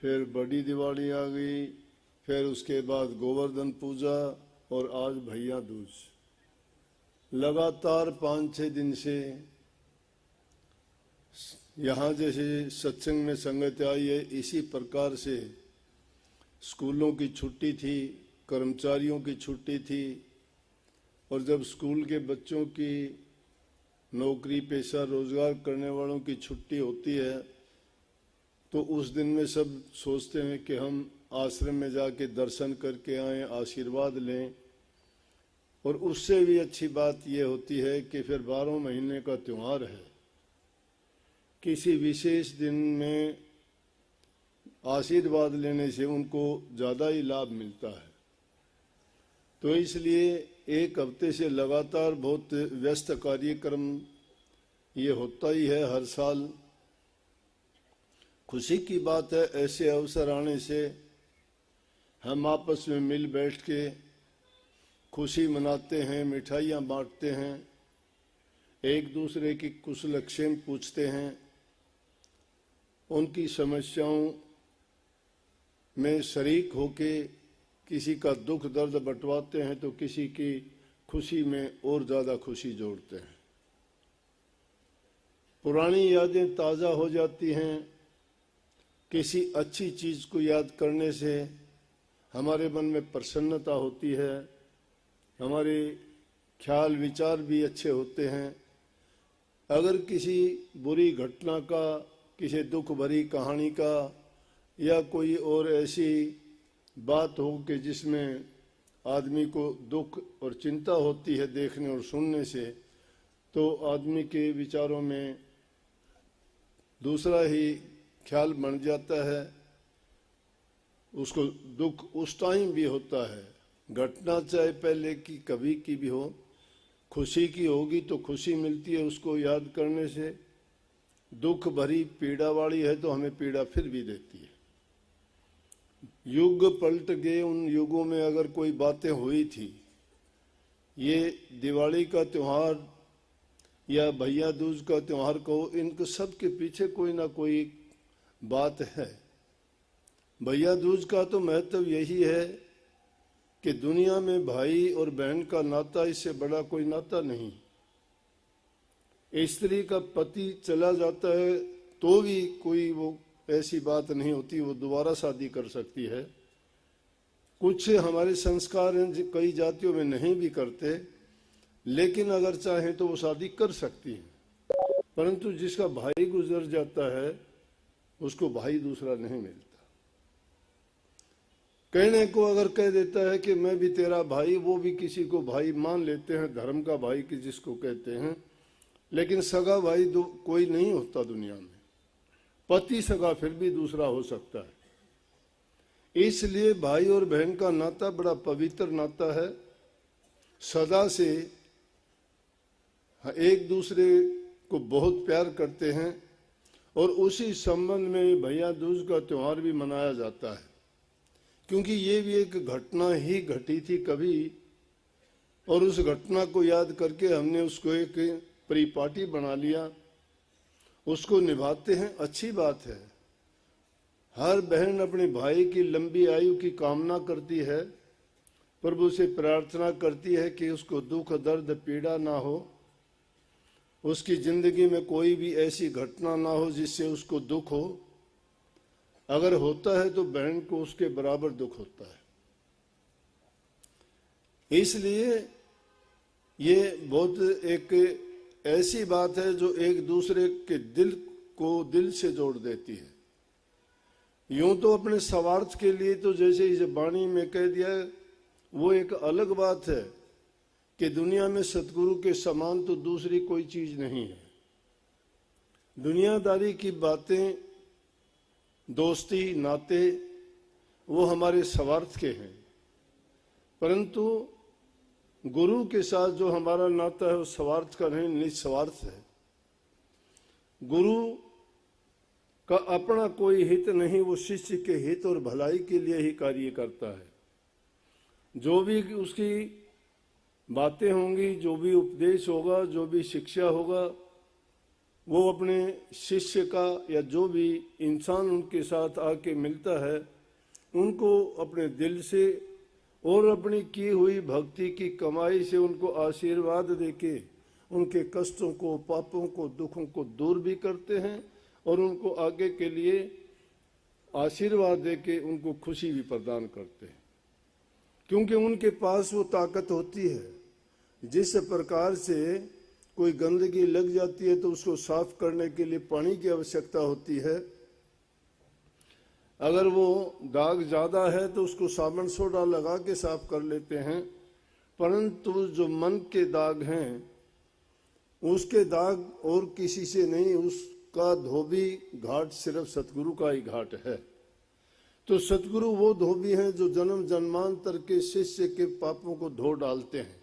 फिर बड़ी दिवाली आ गई, फिर उसके बाद गोवर्धन पूजा और आज भैया दूज। लगातार 5-6 दिन से यहाँ जैसे सत्संग में संगत आई है, इसी प्रकार से स्कूलों की छुट्टी थी, कर्मचारियों की छुट्टी थी, और जब स्कूल के बच्चों की नौकरी पेशा रोजगार करने वालों की छुट्टी होती है तो उस दिन में सब सोचते हैं कि हम आश्रम में जाके दर्शन करके आएं, आशीर्वाद लें। और उससे भी अच्छी बात यह होती है कि फिर 12 महीने का त्योहार है, किसी विशेष दिन में आशीर्वाद लेने से उनको ज़्यादा ही लाभ मिलता है। तो इसलिए एक हफ्ते से लगातार बहुत व्यस्त कार्यक्रम ये होता ही है हर साल। खुशी की बात है, ऐसे अवसर आने से हम आपस में मिल बैठ के खुशी मनाते हैं, मिठाइयाँ बांटते हैं, एक दूसरे की कुशलक्षेम पूछते हैं, उनकी समस्याओं में शरीक होके किसी का दुख दर्द बंटवाते हैं, तो किसी की खुशी में और ज़्यादा खुशी जोड़ते हैं। पुरानी यादें ताज़ा हो जाती हैं। किसी अच्छी चीज़ को याद करने से हमारे मन में प्रसन्नता होती है, हमारे ख्याल विचार भी अच्छे होते हैं। अगर किसी बुरी घटना का, किसी दुख भरी कहानी का या कोई और ऐसी बात हो कि जिसमें आदमी को दुख और चिंता होती है देखने और सुनने से, तो आदमी के विचारों में दूसरा ही ख्याल बन जाता है, उसको दुख उस टाइम भी होता है। घटना चाहे पहले की कभी की भी हो, खुशी की होगी तो खुशी मिलती है उसको याद करने से, दुख भरी पीड़ा वाली है तो हमें पीड़ा फिर भी देती है। युग पलट गए, उन युगों में अगर कोई बातें हुई थी, ये दिवाली का त्योहार या भैया दूज का त्योहार कहो, इनके सब के पीछे कोई ना कोई बात है। भैया दूज का तो महत्व यही है कि दुनिया में भाई और बहन का नाता, इससे बड़ा कोई नाता नहीं। स्त्री का पति चला जाता है तो भी कोई वो ऐसी बात नहीं होती, वो दोबारा शादी कर सकती है। कुछ हमारे संस्कार हैं कई जातियों में नहीं भी करते, लेकिन अगर चाहें तो वो शादी कर सकती है। परंतु जिसका भाई गुजर जाता है उसको भाई दूसरा नहीं मिलता। कहने को अगर कह देता है कि मैं भी तेरा भाई, वो भी किसी को भाई मान लेते हैं, धर्म का भाई की जिसको कहते हैं, लेकिन सगा भाई कोई नहीं होता दुनिया में। पति सगा फिर भी दूसरा हो सकता है। इसलिए भाई और बहन का नाता बड़ा पवित्र नाता है। सदा से एक दूसरे को बहुत प्यार करते हैं और उसी संबंध में भैया दूज का त्योहार भी मनाया जाता है, क्योंकि ये भी एक घटना ही घटी थी कभी, और उस घटना को याद करके हमने उसको एक परिपाटी बना लिया, उसको निभाते हैं। अच्छी बात है। हर बहन अपने भाई की लंबी आयु की कामना करती है, प्रभु से प्रार्थना करती है कि उसको दुख दर्द पीड़ा ना हो, उसकी जिंदगी में कोई भी ऐसी घटना ना हो जिससे उसको दुख हो। अगर होता है तो बहन को उसके बराबर दुख होता है। इसलिए ये बहुत एक ऐसी बात है जो एक दूसरे के दिल को दिल से जोड़ देती है। यूं तो अपने स्वार्थ के लिए तो जैसे इस वाणी में कह दिया, वो एक अलग बात है कि दुनिया में सतगुरु के समान तो दूसरी कोई चीज नहीं है। दुनियादारी की बातें, दोस्ती नाते, वो हमारे स्वार्थ के हैं, परंतु गुरु के साथ जो हमारा नाता है वो स्वार्थ का नहीं, निस्वार्थ है। गुरु का अपना कोई हित नहीं, वो शिष्य के हित और भलाई के लिए ही कार्य करता है। जो भी उसकी बातें होंगी, जो भी उपदेश होगा, जो भी शिक्षा होगा, वो अपने शिष्य का या जो भी इंसान उनके साथ आके मिलता है उनको अपने दिल से और अपनी की हुई भक्ति की कमाई से उनको आशीर्वाद देके उनके कष्टों को, पापों को, दुखों को दूर भी करते हैं और उनको आगे के लिए आशीर्वाद देके उनको खुशी भी प्रदान करते हैं, क्योंकि उनके पास वो ताकत होती है। जिस प्रकार से कोई गंदगी लग जाती है तो उसको साफ करने के लिए पानी की आवश्यकता होती है, अगर वो दाग ज्यादा है तो उसको साबुन सोडा लगा के साफ कर लेते हैं, परंतु जो मन के दाग हैं उसके दाग और किसी से नहीं, उसका धोबी घाट सिर्फ सतगुरु का ही घाट है। तो सतगुरु वो धोबी हैं जो जन्म जन्मांतर के शिष्य के पापों को धो डालते हैं,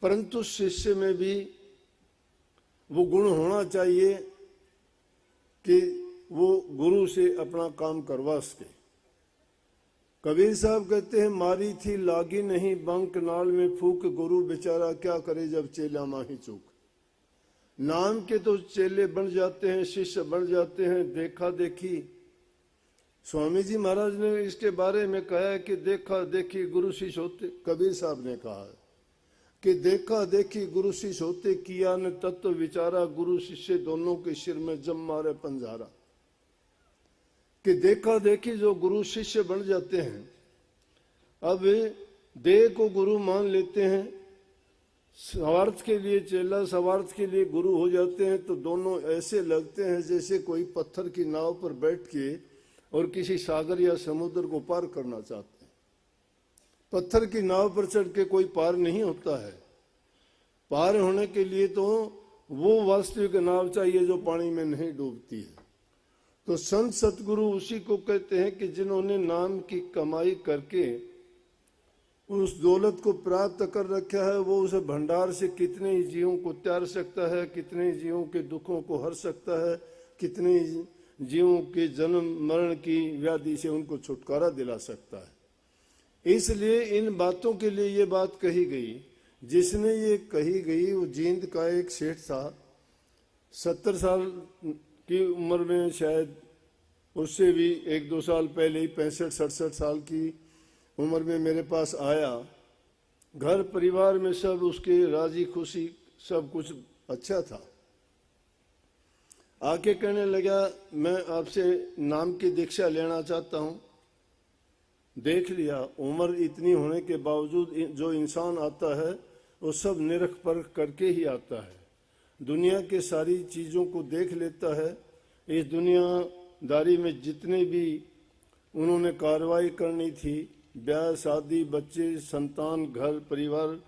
परंतु शिष्य में भी वो गुण होना चाहिए कि वो गुरु से अपना काम करवा सके। कबीर साहब कहते हैं, मारी थी लागी नहीं बंक नाल में फूक, गुरु बेचारा क्या करे जब चेला माही चूक। नाम के तो चेले बन जाते हैं, शिष्य बन जाते हैं, देखा देखी। स्वामी जी महाराज ने इसके बारे में कहा है कि देखा देखी गुरु शिष्य होते। कबीर साहब ने कहा है कि देखा देखी गुरु शिष्य होते, किया न तत्व विचारा, गुरु शिष्य दोनों के सिर में जम मारे पंजारा। कि देखा देखी जो गुरु शिष्य बन जाते हैं, अब देह को गुरु मान लेते हैं, स्वार्थ के लिए चेला, स्वार्थ के लिए गुरु हो जाते हैं, तो दोनों ऐसे लगते हैं जैसे कोई पत्थर की नाव पर बैठ के और किसी सागर या समुद्र को पार करना चाहते हैं। पत्थर की नाव पर चढ़ के कोई पार नहीं होता है। पार होने के लिए तो वो वास्तविक नाव चाहिए जो पानी में नहीं डूबती है। तो संत सतगुरु उसी को कहते हैं कि जिन्होंने नाम की कमाई करके उस दौलत को प्राप्त कर रखा है, वो उस भंडार से कितने ही जीवों को त्याग सकता है, कितने ही जीवों के दुखों को हर सकता है, कितने जीवों के जन्म मरण की व्याधि से उनको छुटकारा दिला सकता है। इसलिए इन बातों के लिए ये बात कही गई। जिसने ये कही गई वो जींद का एक सेठ था, 70 साल की उम्र में, शायद उससे भी 1-2 साल पहले ही 65-67 साल की उम्र में मेरे पास आया। घर परिवार में सब उसके राजी खुशी, सब कुछ अच्छा था। आके कहने लगा, मैं आपसे नाम की दीक्षा लेना चाहता हूँ। देख लिया, उम्र इतनी होने के बावजूद जो इंसान आता है वो सब निरख परख करके ही आता है। दुनिया के सारी चीज़ों को देख लेता है। इस दुनियादारी में जितने भी उन्होंने कार्रवाई करनी थी, ब्याह शादी, बच्चे, संतान, घर परिवार,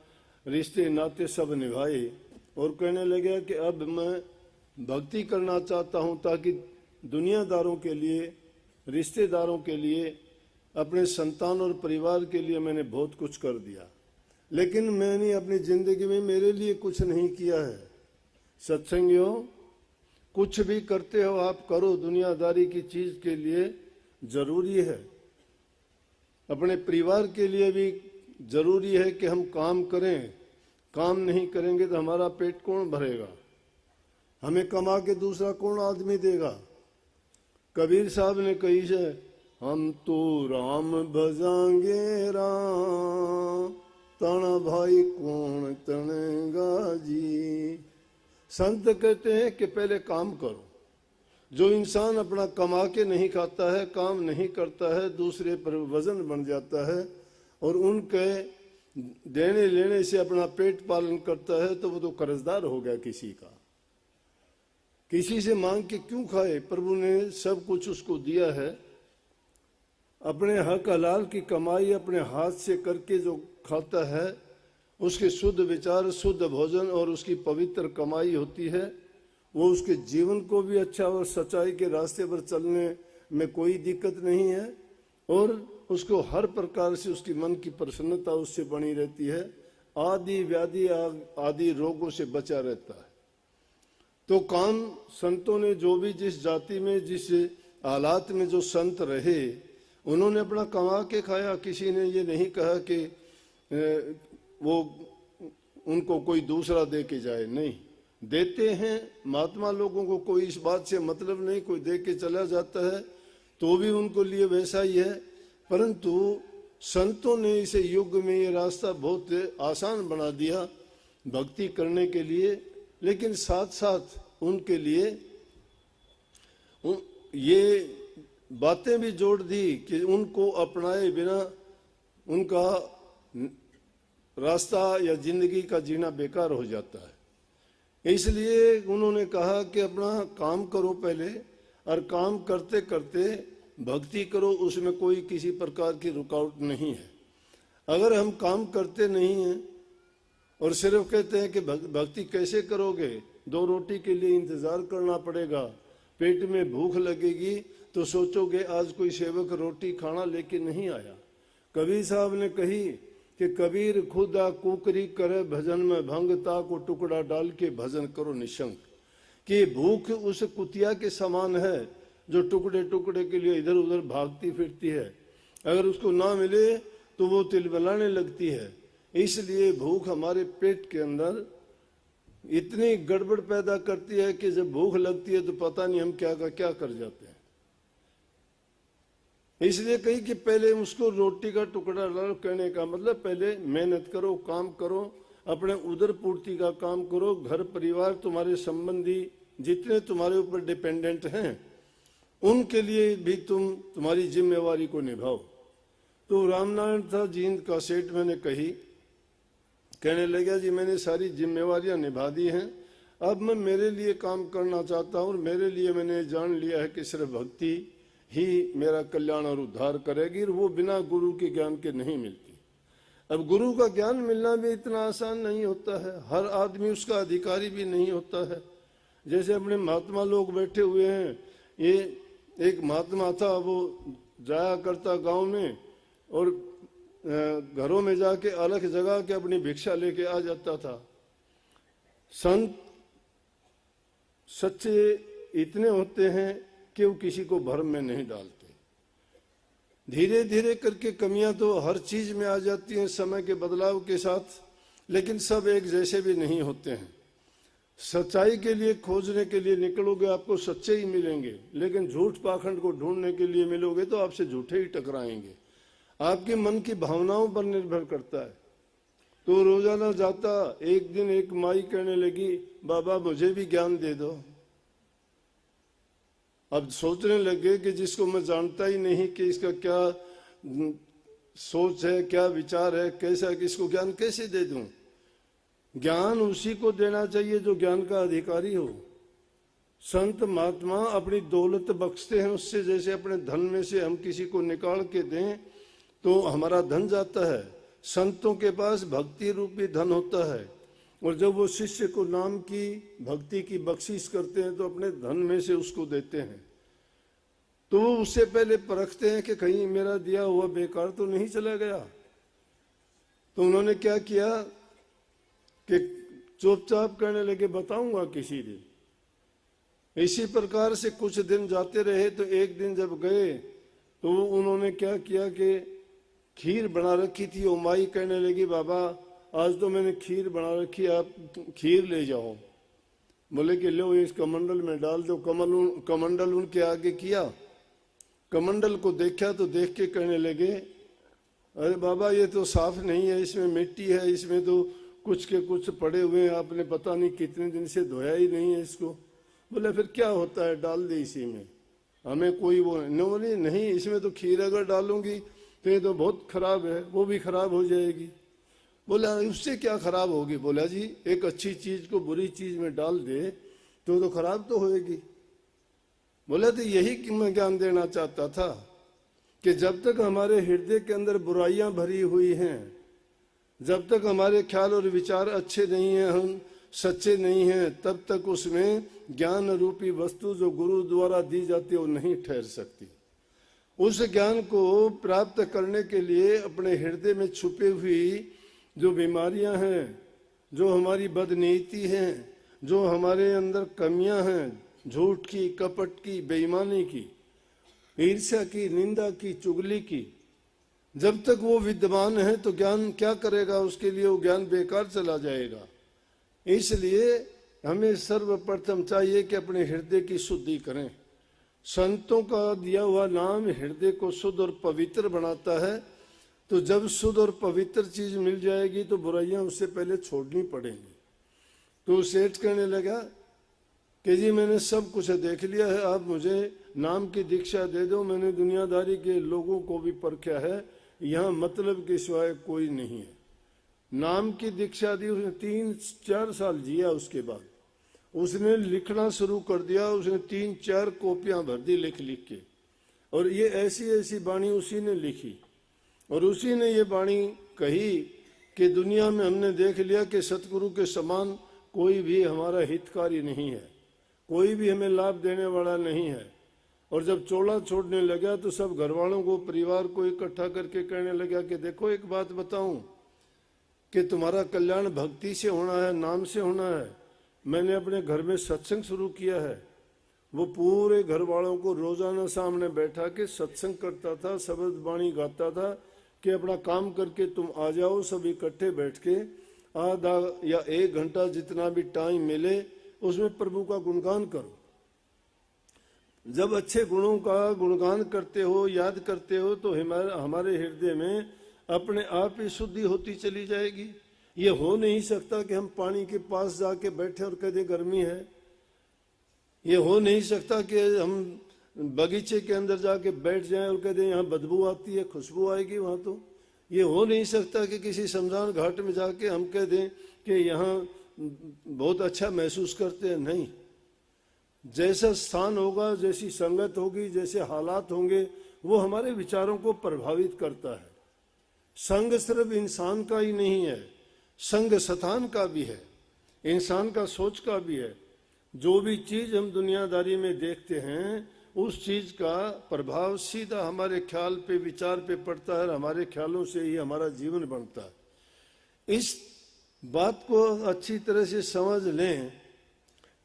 रिश्ते नाते सब निभाए और कहने लगे कि अब मैं भक्ति करना चाहता हूँ, ताकि दुनियादारों के लिए, रिश्तेदारों के लिए, अपने संतान और परिवार के लिए मैंने बहुत कुछ कर दिया, लेकिन मैंने अपनी जिंदगी में मेरे लिए कुछ नहीं किया है। सत्संगियों, कुछ भी करते हो आप करो, दुनियादारी की चीज के लिए जरूरी है। अपने परिवार के लिए भी जरूरी है कि हम काम करें। काम नहीं करेंगे तो हमारा पेट कौन भरेगा? हमें कमा के दूसरा कौन आदमी देगा? कबीर साहब ने कही है, हम तो राम भजांगे राम, ताना भाई कौन तनेगा जी। संत कहते हैं कि पहले काम करो। जो इंसान अपना कमा के नहीं खाता है, काम नहीं करता है, दूसरे पर वजन बन जाता है और उनके देने लेने से अपना पेट पालन करता है, तो वो तो कर्जदार हो गया किसी का। किसी से मांग के क्यों खाए? प्रभु ने सब कुछ उसको दिया है। अपने हक हलाल की कमाई अपने हाथ से करके जो खाता है, उसके शुद्ध विचार, शुद्ध भोजन और उसकी पवित्र कमाई होती है। वो उसके जीवन को भी अच्छा और सच्चाई के रास्ते पर चलने में कोई दिक्कत नहीं है और उसको हर प्रकार से उसकी मन की प्रसन्नता उससे बनी रहती है। आदि व्याधि आदि रोगों से बचा रहता है। तो काम संतों ने, जो भी जिस जाति में, जिस हालात में जो संत रहे, उन्होंने अपना कमा के खाया। किसी ने ये नहीं कहा कि वो उनको कोई दूसरा दे के जाए, नहीं, देते हैं महात्मा लोगों को, कोई इस बात से मतलब नहीं, कोई दे के चला जाता है तो भी उनको लिए वैसा ही है। परंतु संतों ने इस युग में ये रास्ता बहुत आसान बना दिया भक्ति करने के लिए, लेकिन साथ साथ उनके लिए ये बातें भी जोड़ दी कि उनको अपनाए बिना उनका रास्ता या जिंदगी का जीना बेकार हो जाता है। इसलिए उन्होंने कहा कि अपना काम करो पहले, और काम करते करते भक्ति करो, उसमें कोई किसी प्रकार की रुकावट नहीं है। अगर हम काम करते नहीं हैं और सिर्फ कहते हैं कि भक्ति कैसे करोगे, 2 रोटी के लिए इंतजार करना पड़ेगा, पेट में भूख लगेगी तो सोचोगे आज कोई सेवक रोटी खाना लेके नहीं आया। कबीर साहब ने कही कि कबीर खुदा कुकरी करे भजन में भंगता को टुकड़ा डाल के भजन करो निशंक, कि भूख उस कुतिया के समान है जो टुकड़े टुकड़े के लिए इधर उधर भागती फिरती है। अगर उसको ना मिले तो वो तिलबलाने लगती है। इसलिए भूख हमारे पेट के अंदर इतनी गड़बड़ पैदा करती है कि जब भूख लगती है तो पता नहीं हम क्या का क्या कर जाते हैं। इसलिए कही कि पहले उसको रोटी का टुकड़ा डालो, कहने का मतलब पहले मेहनत करो, काम करो, अपने उदर पूर्ति का काम करो, घर परिवार तुम्हारे संबंधी जितने तुम्हारे ऊपर डिपेंडेंट हैं उनके लिए भी तुम्हारी जिम्मेवारी को निभाओ। तो रामनारायण था जींद का सेठ मैंने कही, कहने लगा जी मैंने सारी जिम्मेवारियां निभा दी हैं, अब मैं मेरे लिए काम करना चाहता हूँ और मेरे लिए मैंने जान लिया है कि सिर्फ भक्ति ही मेरा कल्याण और उद्धार करेगी, और वो बिना गुरु के ज्ञान के नहीं मिलती। अब गुरु का ज्ञान मिलना भी इतना आसान नहीं होता है, हर आदमी उसका अधिकारी भी नहीं होता है। जैसे अपने महात्मा लोग बैठे हुए हैं, ये एक महात्मा था, वो जाया करता गांव में और घरों में जाके अलग जगह के अपनी भिक्षा लेके आ जाता था। संत सच्चे इतने होते हैं कि वो किसी को भ्रम में नहीं डालते। धीरे धीरे करके कमियां तो हर चीज में आ जाती हैं समय के बदलाव के साथ, लेकिन सब एक जैसे भी नहीं होते हैं। सच्चाई के लिए खोजने के लिए निकलोगे आपको सच्चे ही मिलेंगे, लेकिन झूठ पाखंड को ढूंढने के लिए मिलोगे तो आपसे झूठे ही टकराएंगे। आपके मन की भावनाओं पर निर्भर करता है। तो रोजाना जाता, एक दिन एक माई कहने लगी बाबा मुझे भी ज्ञान दे दो। अब सोचने लगे कि जिसको मैं जानता ही नहीं कि इसका क्या सोच है, क्या विचार है, कैसा, किसको ज्ञान कैसे दे दूं। ज्ञान उसी को देना चाहिए जो ज्ञान का अधिकारी हो। संत महात्मा अपनी दौलत बख्शते हैं उससे, जैसे अपने धन में से हम किसी को निकाल के दें तो हमारा धन जाता है। संतों के पास भक्ति रूपी धन होता है, और जब वो शिष्य को नाम की भक्ति की बख्शिश करते हैं तो अपने धन में से उसको देते हैं। तो वो उससे पहले परखते हैं कि कहीं मेरा दिया हुआ बेकार तो नहीं चला गया। तो उन्होंने क्या किया कि चुपचाप कहने लगे बताऊंगा किसी दिन। इसी प्रकार से कुछ दिन जाते रहे। तो एक दिन जब गए तो उन्होंने क्या किया कि खीर बना रखी थी। वो माई कहने लगी बाबा आज तो मैंने खीर बना रखी, आप खीर ले जाओ। बोले कि लो इस कमंडल में डाल दो। कमंडल उनके आगे किया, कमंडल को देखा तो देख के कहने लगे अरे बाबा ये तो साफ नहीं है, इसमें मिट्टी है, इसमें तो कुछ के कुछ पड़े हुए हैं, आपने पता नहीं कितने दिन से धोया ही नहीं है इसको। बोले फिर क्या होता है, डाल दे इसी में, हमें कोई वो नहीं, इसमें तो खीर अगर डालूंगी तो ये तो बहुत खराब है, वो भी खराब हो जाएगी। बोला उससे क्या खराब होगी। बोला जी एक अच्छी चीज को बुरी चीज में डाल दे तो खराब तो होएगी। बोला तो यही मैं ज्ञान देना चाहता था कि जब तक हमारे हृदय के अंदर बुराइयां भरी हुई हैं, जब तक हमारे ख्याल और विचार अच्छे नहीं हैं, हम सच्चे नहीं हैं, तब तक उसमें ज्ञान रूपी वस्तु जो गुरु द्वारा दी जाती है वो नहीं ठहर सकती। उस ज्ञान को प्राप्त करने के लिए अपने हृदय में छुपी हुई जो बीमारियां हैं, जो हमारी बदनीति है, जो हमारे अंदर कमियां हैं, झूठ की, कपट की, बेईमानी की, ईर्ष्या की, निंदा की, चुगली की, जब तक वो विद्यमान है तो ज्ञान क्या करेगा, उसके लिए वो ज्ञान बेकार चला जाएगा। इसलिए हमें सर्वप्रथम चाहिए कि अपने हृदय की शुद्धि करें। संतों का दिया हुआ नाम हृदय को शुद्ध और पवित्र बनाता है। तो जब शुद्ध और पवित्र चीज मिल जाएगी तो बुराइयां उससे पहले छोड़नी पड़ेंगी। तो सेठ कहने लगा कि जी मैंने सब कुछ देख लिया है, आप मुझे नाम की दीक्षा दे दो। मैंने दुनियादारी के लोगों को भी परखा है, यहाँ मतलब के सिवाय कोई नहीं है। नाम की दीक्षा दी, उसने 3-4 साल जिया। उसके बाद उसने लिखना शुरू कर दिया। उसने 3-4 कॉपियां भर दी लिख लिख के, और ये ऐसी ऐसी वाणी उसी ने लिखी। और उसी ने ये वाणी कही कि दुनिया में हमने देख लिया कि सतगुरु के समान कोई भी हमारा हितकारी नहीं है, कोई भी हमें लाभ देने वाला नहीं है। और जब चोला छोड़ने लगा तो सब घर वालों को, परिवार को इकट्ठा करके कहने लगा कि देखो एक बात बताऊं कि तुम्हारा कल्याण भक्ति से होना है, नाम से होना है। मैंने अपने घर में सत्संग शुरू किया है। वो पूरे घर वालों को रोजाना सामने बैठा के सत्संग करता था, शब्द वाणी गाता था कि अपना काम करके तुम आ जाओ, सब इकट्ठे बैठ के आधा या 1 घंटा जितना भी टाइम मिले उसमें प्रभु का गुणगान करो। जब अच्छे गुणों का गुणगान करते हो, याद करते हो, तो हमारे हृदय में अपने आप ही शुद्धि होती चली जाएगी। ये हो नहीं सकता कि हम पानी के पास जाके बैठे और कहते गर्मी है। ये हो नहीं सकता कि हम बगीचे के अंदर जाके बैठ जाएं और कहते यहाँ बदबू आती है, खुशबू आएगी वहां। तो ये हो नहीं सकता कि किसी शमशान घाट में जाके हम कह दें कि यहाँ बहुत अच्छा महसूस करते हैं। नहीं, जैसा स्थान होगा, जैसी संगत होगी, जैसे हालात होंगे, वो हमारे विचारों को प्रभावित करता है। संग सिर्फ इंसान का ही नहीं है, संग शतान का भी है, इंसान का सोच का भी है। जो भी चीज हम दुनियादारी में देखते हैं उस चीज का प्रभाव सीधा हमारे ख्याल पे, विचार पे पड़ता है। हमारे ख्यालों से ही हमारा जीवन बनता है। इस बात को अच्छी तरह से समझ लें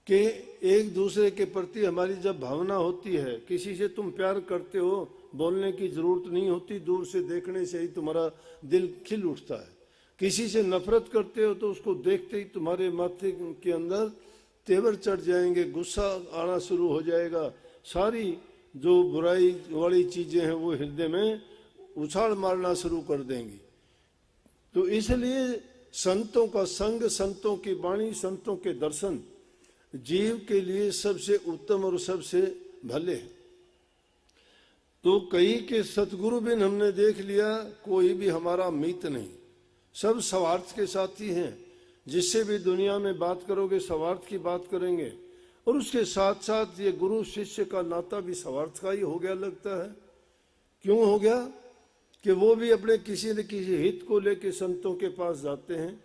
कि एक दूसरे के प्रति हमारी जब भावना होती है, किसी से तुम प्यार करते हो, बोलने की जरूरत नहीं होती, दूर से देखने से ही तुम्हारा दिल खिल उठता है। किसी से नफरत करते हो तो उसको देखते ही तुम्हारे माथे के अंदर तेवर चढ़ जाएंगे, गुस्सा आना शुरू हो जाएगा। सारी जो बुराई वाली चीजें हैं वो हृदय में उछाल मारना शुरू कर देंगी। तो इसलिए संतों का संग, संतों की वाणी, संतों के दर्शन जीव के लिए सबसे उत्तम और सबसे भले हैं। तो कई के सतगुरु बिन हमने देख लिया कोई भी हमारा मित्र नहीं, सब स्वार्थ के साथी हैं। जिससे भी दुनिया में बात करोगे स्वार्थ की बात करेंगे। और उसके साथ साथ ये गुरु शिष्य का नाता भी स्वार्थ का ही हो गया लगता है। क्यों हो गया? कि वो भी अपने किसी न किसी हित को लेके संतों के पास जाते हैं।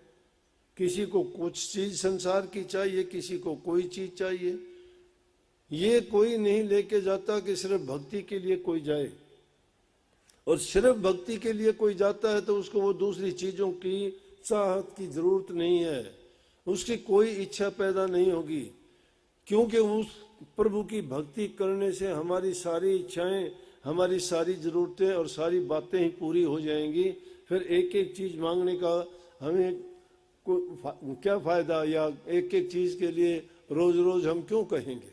किसी को कुछ चीज संसार की चाहिए, किसी को कोई चीज चाहिए। ये कोई नहीं लेके जाता कि सिर्फ भक्ति के लिए कोई जाए, और सिर्फ भक्ति के लिए कोई जाता है तो उसको वो दूसरी चीजों की चाहत की जरूरत नहीं है, उसकी कोई इच्छा पैदा नहीं होगी। क्योंकि उस प्रभु की भक्ति करने से हमारी सारी इच्छाएं, हमारी सारी जरूरतें और सारी बातें ही पूरी हो जाएंगी। फिर एक एक चीज मांगने का हमें क्या फायदा, या एक एक चीज के लिए रोज रोज हम क्यों कहेंगे।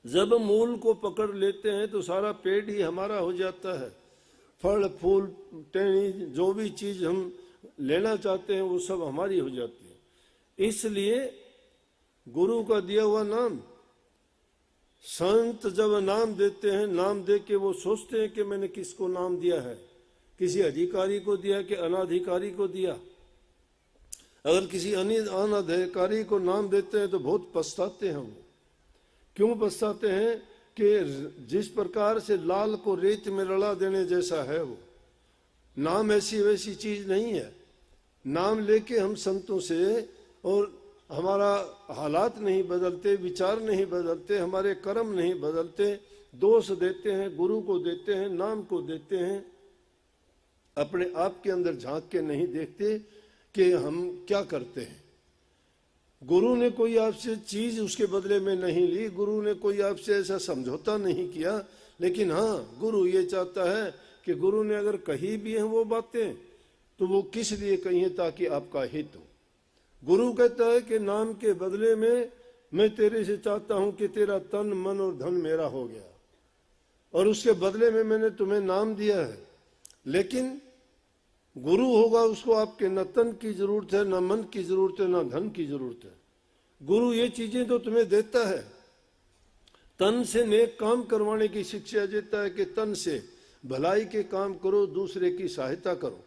जब मूल को पकड़ लेते हैं तो सारा पेड़ ही हमारा हो जाता है। फल फूल टहनी जो भी चीज हम लेना चाहते हैं वो सब हमारी हो जाती है। इसलिए गुरु का दिया हुआ नाम, संत जब नाम देते हैं, नाम दे के वो सोचते हैं कि मैंने किसको नाम दिया है, किसी अधिकारी को दिया कि अनाधिकारी को दिया। अगर किसी अनाधिकारी को नाम देते हैं तो बहुत पछताते हैं। वो क्यों पछताते हैं? कि जिस प्रकार से लाल को रेत में रला देने जैसा है वो नाम, ऐसी वैसी चीज नहीं है। नाम लेके हम संतों से, और हमारा हालात नहीं बदलते, विचार नहीं बदलते, हमारे कर्म नहीं बदलते, दोष देते हैं, गुरु को देते हैं, नाम को देते हैं, अपने आप के अंदर झांक के नहीं देखते कि हम क्या करते हैं। गुरु ने कोई आपसे चीज उसके बदले में नहीं ली, गुरु ने कोई आपसे ऐसा समझौता नहीं किया। लेकिन हाँ, गुरु ये चाहता है कि गुरु ने अगर कही भी है वो बातें तो वो किस लिए कही है? ताकि आपका हित हो। गुरु कहता है कि नाम के बदले में मैं तेरे से चाहता हूं कि तेरा तन मन और धन मेरा हो गया, और उसके बदले में मैंने तुम्हें नाम दिया है। लेकिन गुरु होगा, उसको आपके न तन की जरूरत है, न मन की जरूरत है, न धन की जरूरत है। गुरु ये चीजें तो तुम्हें देता है, तन से नेक काम करवाने की शिक्षा देता है कि तन से भलाई के काम करो, दूसरे की सहायता करो,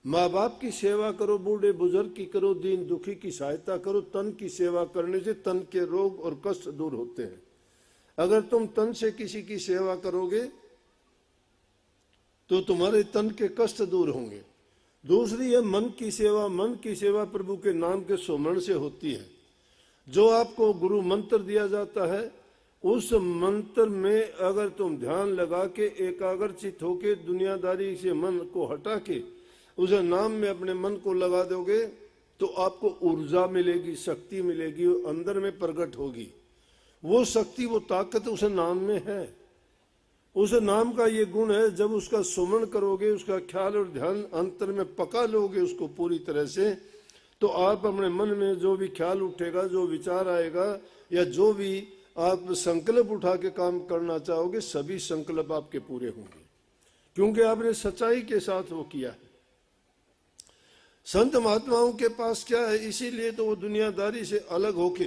माँ बाप की सेवा करो, बूढ़े बुजुर्ग की करो, दीन दुखी की सहायता करो। तन की सेवा करने से तन के रोग और कष्ट दूर होते हैं। अगर तुम तन से किसी की सेवा करोगे तो तुम्हारे तन के कष्ट दूर होंगे। दूसरी है मन की सेवा। मन की सेवा प्रभु के नाम के सुमरण से होती है। जो आपको गुरु मंत्र दिया जाता है, उस मंत्र में अगर तुम ध्यान लगा के एकाग्रचित होके दुनियादारी से मन को हटा के उस नाम में अपने मन को लगा दोगे तो आपको ऊर्जा मिलेगी, शक्ति मिलेगी, वो अंदर में प्रकट होगी। वो शक्ति, वो ताकत उस नाम में है। उस नाम का ये गुण है, जब उसका सुमरण करोगे, उसका ख्याल और ध्यान अंतर में पका लोगे उसको पूरी तरह से, तो आप अपने मन में जो भी ख्याल उठेगा, जो विचार आएगा, या जो भी आप संकल्प उठा के काम करना चाहोगे, सभी संकल्प आपके पूरे होंगे, क्योंकि आपने सच्चाई के साथ वो किया है। संत महात्माओं के पास क्या है, इसीलिए तो वो दुनियादारी से अलग होके,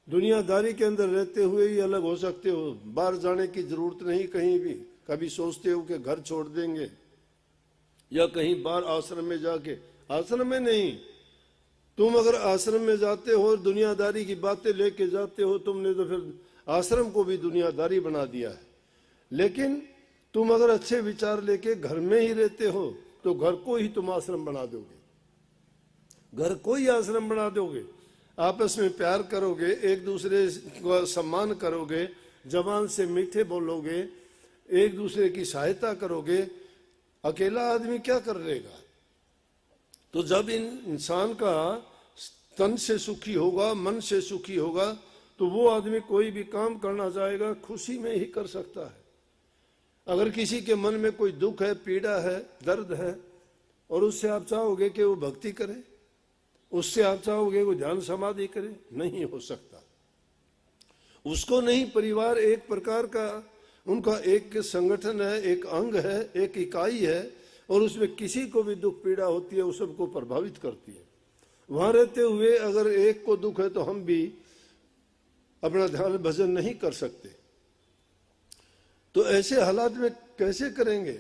दुनियादारी के अंदर रहते हुए ही अलग हो सकते हो। बाहर जाने की जरूरत नहीं कहीं भी। कभी सोचते हो कि घर छोड़ देंगे या कहीं बाहर आश्रम में जाके, आश्रम में नहीं, तुम अगर आश्रम में जाते हो और दुनियादारी की बातें लेके जाते हो, तुमने तो फिर आश्रम को भी दुनियादारी बना दिया है। लेकिन तुम अगर अच्छे विचार लेके घर में ही रहते हो तो घर को ही तुम आश्रम बना दोगे, घर को ही आश्रम बना दोगे। आपस में प्यार करोगे, एक दूसरे का सम्मान करोगे, जबान से मीठे बोलोगे, एक दूसरे की सहायता करोगे। अकेला आदमी क्या कर लेगा? तो जब इंसान का तन से सुखी होगा, मन से सुखी होगा, तो वो आदमी कोई भी काम करना चाहेगा खुशी में ही कर सकता है। अगर किसी के मन में कोई दुख है, पीड़ा है, दर्द है, और उससे आप चाहोगे कि वो भक्ति करे, उससे आप चाहोगे वो ध्यान समाधि करे, नहीं हो सकता। उसको नहीं, परिवार एक प्रकार का उनका एक संगठन है, एक अंग है, एक इकाई है, और उसमें किसी को भी दुख पीड़ा होती है, वो सबको प्रभावित करती है। वहां रहते हुए अगर एक को दुख है तो हम भी अपना ध्यान भजन नहीं कर सकते। तो ऐसे हालात में कैसे करेंगे?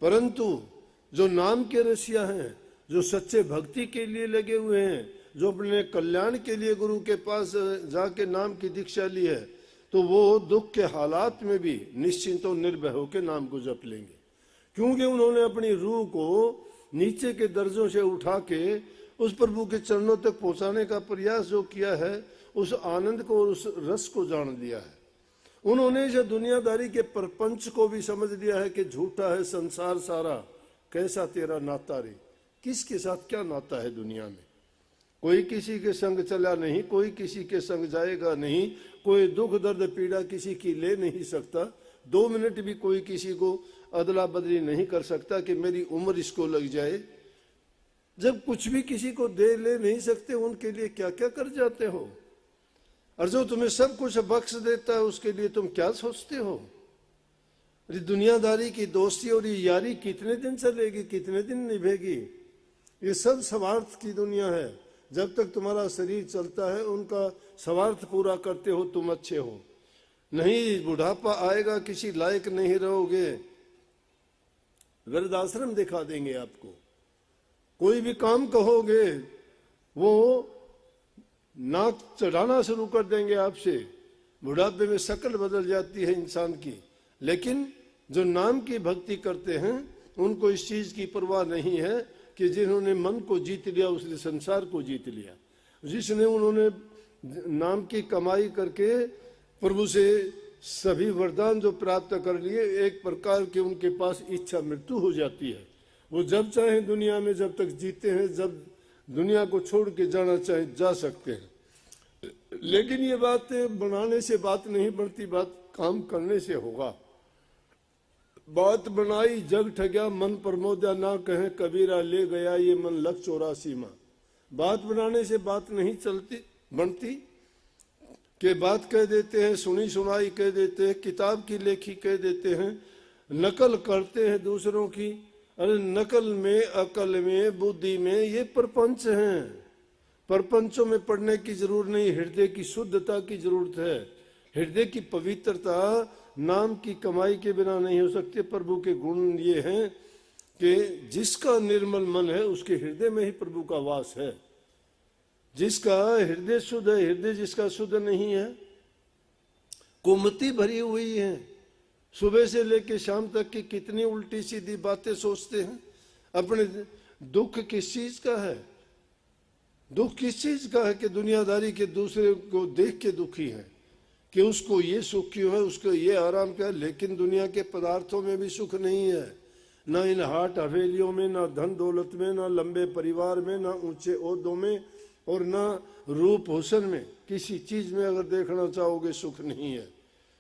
परंतु जो नाम के रसिया हैं, जो सच्चे भक्ति के लिए लगे हुए हैं, जो अपने कल्याण के लिए गुरु के पास जाके नाम की दीक्षा ली है, तो वो दुख के हालात में भी निश्चिंत और निर्भय होकर नाम को जप लेंगे, क्योंकि उन्होंने अपनी रूह को नीचे के दर्जों से उठा के उस प्रभु के चरणों तक पहुंचाने का प्रयास जो किया है, उस आनंद को और उस रस को जान लिया है। उन्होंने जो दुनियादारी के प्रपंच को भी समझ लिया है कि झूठा है संसार सारा, कैसा तेरा नाता रे। किसके साथ क्या नाता है दुनिया में? कोई किसी के संग चला नहीं, कोई किसी के संग जाएगा नहीं, कोई दुख दर्द पीड़ा किसी की ले नहीं सकता। 2 मिनट भी कोई किसी को अदला बदली नहीं कर सकता कि मेरी उम्र इसको लग जाए। जब कुछ भी किसी को दे ले नहीं सकते, उनके लिए क्या क्या कर जाते हो। और जो तुम्हें सब कुछ बख्श देता है, उसके लिए तुम क्या सोचते हो? ये दुनियादारी की दोस्ती और ये यारी कितने दिन चलेगी, कितने दिन निभेगी? ये सब स्वार्थ की दुनिया है। जब तक तुम्हारा शरीर चलता है, उनका स्वार्थ पूरा करते हो, तुम अच्छे हो। नहीं, बुढ़ापा आएगा, किसी लायक नहीं रहोगे, वृद्धाश्रम दिखा देंगे आपको। कोई भी काम कहोगे, वो नाक चढ़ाना शुरू कर देंगे आपसे। बुढ़ापे में शक्ल बदल जाती है इंसान की। लेकिन जो नाम की भक्ति करते हैं, उनको इस चीज की परवाह नहीं है कि जिन्होंने मन को जीत लिया उसने संसार को जीत लिया। जिसने उन्होंने नाम की कमाई करके प्रभु से सभी वरदान जो प्राप्त कर लिए, एक प्रकार के उनके पास इच्छा मृत्यु हो जाती है। वो जब चाहे दुनिया में जब तक जीते हैं, जब दुनिया को छोड़ के जाना चाहे जा सकते हैं। लेकिन ये बात बनाने से बात नहीं बढ़ती, बात काम करने से होगा। बात बनाई जग ठग्या मन प्रमोद्या, ना कहें कबीरा ले गया ये मन लख 84 माँ। बात बनाने से बात नहीं चलती बनती, कि बात कह देते हैं, सुनी सुनाई कह देते हैं, किताब की लेखी कह देते हैं, नकल करते हैं दूसरों की। अरे नकल में, अकल में, बुद्धि में ये प्रपंच हैं। प्रपंचों में पढ़ने की जरूरत नहीं, हृदय की शुद्धता की जरूरत है। हृदय की पवित्रता नाम की कमाई के बिना नहीं हो सकती। प्रभु के गुण ये हैं कि जिसका निर्मल मन है उसके हृदय में ही प्रभु का वास है। जिसका हृदय शुद्ध है, हृदय जिसका शुद्ध नहीं है, कुमति भरी हुई है। सुबह से लेकर शाम तक की कितनी उल्टी सीधी बातें सोचते हैं। अपने दुख किस चीज का है? दुख किस चीज का है कि दुनियादारी के दूसरे को देख के दुखी है कि उसको ये सुख क्यों है, उसको ये आराम क्या है। लेकिन दुनिया के पदार्थों में भी सुख नहीं है, ना इन हाट हवेलियों में, ना धन दौलत में, ना लंबे परिवार में, ना ऊंचे ओहदों में, और ना रूप हुसन में। किसी चीज में अगर देखना चाहोगे सुख नहीं है।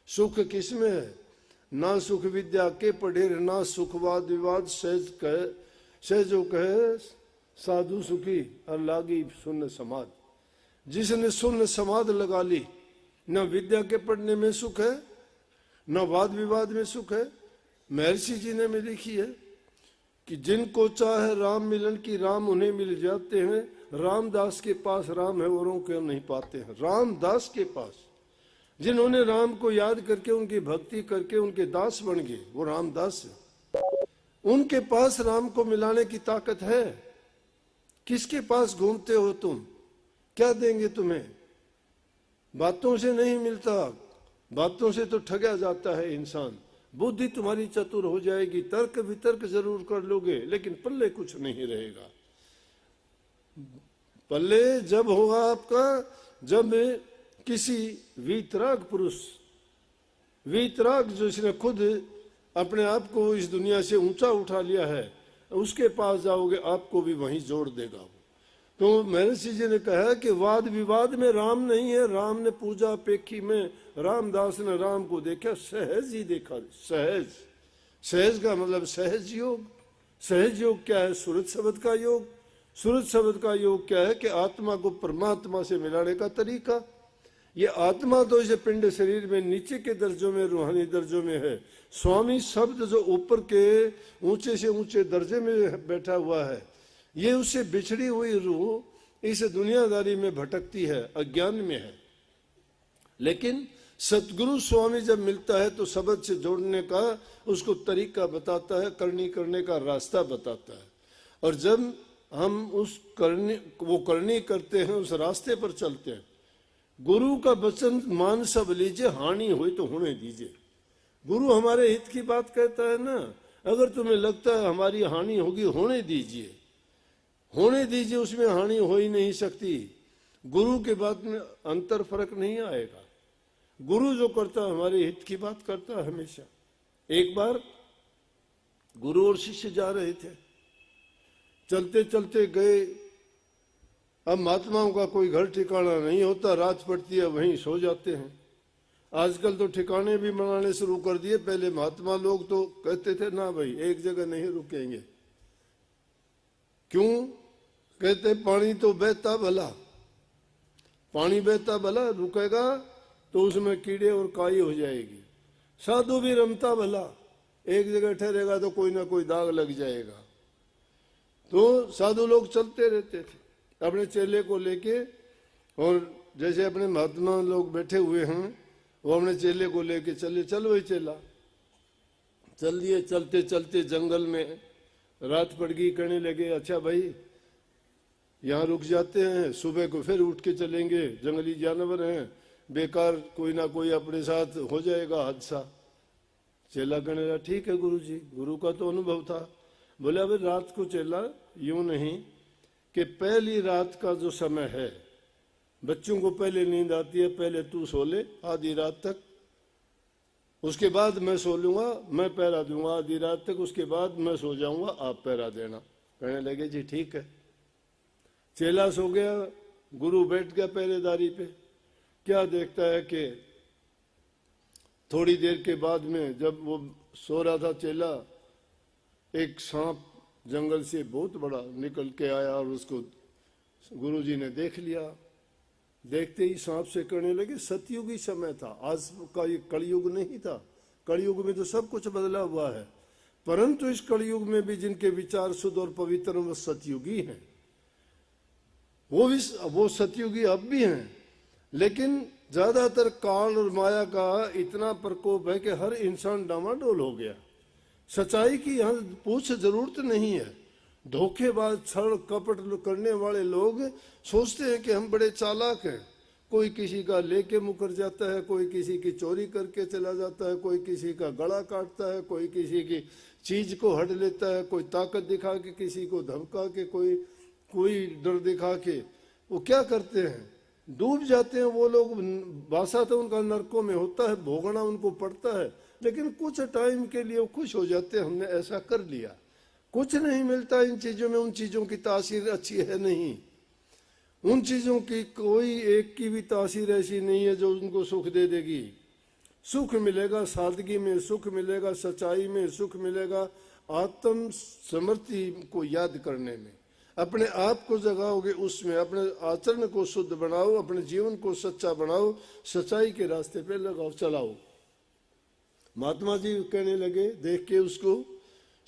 सुख किस में है? ना सुख विद्या के पढ़े, ना सुख वाद विवाद सहजो कहे साधु सुखी और लागी शून्य समाध। जिसने शून्य समाध लगा ली, न विद्या के पढ़ने में सुख है, न वाद विवाद में सुख है। महर्षि जी ने में लिखी है कि जिनको चाहे राम मिलन की, राम उन्हें मिल जाते हैं। रामदास के पास राम है, औरों को नहीं पाते हैं। रामदास के पास, जिन्होंने राम को याद करके उनकी भक्ति करके उनके दास बन गए, वो रामदास है। उनके पास राम को मिलाने की ताकत है। किसके पास घूमते हो तुम? क्या देंगे तुम्हें? बातों से नहीं मिलता, बातों से तो ठगा जाता है इंसान। बुद्धि तुम्हारी चतुर हो जाएगी, तर्क वितर्क जरूर कर लोगे, लेकिन पल्ले कुछ नहीं रहेगा। पल्ले जब होगा आपका, जब किसी वीतराग पुरुष, वीतराग जिसने खुद अपने आप को इस दुनिया से ऊंचा उठा लिया है, उसके पास जाओगे, आपको भी वहीं जोड़ देगा वो। तो महर्षि जी ने कहा कि वाद विवाद में राम नहीं है। राम ने पूजा पेखी में, रामदास ने राम को देखा, सहज ही देखा। सहज, सहज का मतलब सहज योग। सहज योग क्या है? सूरज शब्द का योग। सूरज शब्द का योग क्या है? कि आत्मा को परमात्मा से मिलाने का तरीका। ये आत्मा तो इसे पिंड शरीर में नीचे के दर्जों में, रूहानी दर्जों में है। स्वामी शब्द जो ऊपर के ऊंचे से ऊंचे दर्जे में बैठा हुआ है, ये उससे बिछड़ी हुई रूह इस दुनियादारी में भटकती है, अज्ञान में है। लेकिन सतगुरु स्वामी जब मिलता है तो शब्द से जोड़ने का उसको तरीका बताता है, करनी करने का रास्ता बताता है। और जब हम उस करनी करते हैं, उस रास्ते पर चलते हैं। गुरु का वचन मान सब लीजिए, हानि हुई तो होने दीजिए। गुरु हमारे हित की बात कहता है ना। अगर तुम्हें लगता है हमारी हानि होगी, होने दीजिए, होने दीजिए, उसमें हानि हो ही नहीं सकती। गुरु के बात में अंतर फर्क नहीं आएगा। गुरु जो करता है हमारे हित की बात करता है हमेशा। एक बार गुरु और शिष्य जा रहे थे, चलते चलते गए। अब महात्माओं का कोई घर ठिकाना नहीं होता, रात पड़ती है वहीं सो जाते हैं। आजकल तो ठिकाने भी बनाने शुरू कर दिए। पहले महात्मा लोग तो कहते थे ना भाई, एक जगह नहीं रुकेंगे। क्यों? कहते पानी तो बहता भला, पानी बहता भला, रुकेगा तो उसमें कीड़े और काई हो जाएगी। साधु भी रमता भला, एक जगह ठहरेगा तो कोई ना कोई दाग लग जाएगा। तो साधु लोग चलते रहते थे अपने चेले को लेके। और जैसे अपने महात्मा लोग बैठे हुए हैं, वो अपने चेले को लेके चले। चल वही चेला चल दिए। चलते चलते जंगल में रात पड़ गई, कहने लगे अच्छा भाई यहाँ रुक जाते हैं, सुबह को फिर उठ के चलेंगे। जंगली जानवर हैं, बेकार कोई ना कोई अपने साथ हो जाएगा हादसा। चेला कहने लगा ठीक है गुरु जी। गुरु का तो अनुभव था। बोले अभी रात को चेला यूं नहीं कि पहली रात का जो समय है, बच्चों को पहले नींद आती है, पहले तू सो ले आधी रात तक, उसके बाद मैं सो लूंगा, मैं पहरा दूंगा आधी रात तक, उसके बाद मैं सो जाऊंगा, आप पहरा देना। कहने लगे जी ठीक है। चेला सो गया, गुरु बैठ गया पहरेदारी पे। क्या देखता है कि थोड़ी देर के बाद में जब वो सो रहा था चेला, एक सांप जंगल से बहुत बड़ा निकल के आया और उसको गुरुजी ने देख लिया, देखते ही सांप से करने लगे। सतयुगी समय था, आज का ये कलयुग नहीं था। कलयुग में तो सब कुछ बदला हुआ है, परंतु इस कलयुग में भी जिनके विचार शुद्ध और पवित्र वो सतयुगी हैं, वो सतयुगी अब भी हैं। लेकिन ज्यादातर काल और माया का इतना प्रकोप है कि हर इंसान डामाडोल हो गया। सच्चाई की यहाँ पूछ जरूरत नहीं है। धोखेबाज, छल कपट करने वाले लोग सोचते हैं कि हम बड़े चालाक हैं। कोई किसी का लेके मुकर जाता है, कोई किसी की चोरी करके चला जाता है, कोई किसी का गला काटता है, कोई किसी की चीज को हड़ लेता है, कोई ताकत दिखा के, किसी को धमका के, कोई डर दिखा के। वो क्या करते हैं, डूब जाते हैं वो लोग। बासा तो उनका नरकों में होता है, भोगना उनको पड़ता है, लेकिन कुछ टाइम के लिए वो खुश हो जाते हैं, हमने ऐसा कर लिया। कुछ नहीं मिलता इन चीजों में, उन चीजों की तासीर अच्छी है नहीं। उन चीजों की कोई एक की भी तासीर ऐसी नहीं है जो उनको सुख दे देगी। सुख मिलेगा सादगी में, सुख मिलेगा सच्चाई में, सुख मिलेगा आत्म समृद्धि को याद करने में। अपने आप को जगाओगे उसमें, अपने आचरण को शुद्ध बनाओ, अपने जीवन को सच्चा बनाओ, सच्चाई के रास्ते पे लगाओ, चलाओ। महात्मा जी कहने लगे देख के उसको,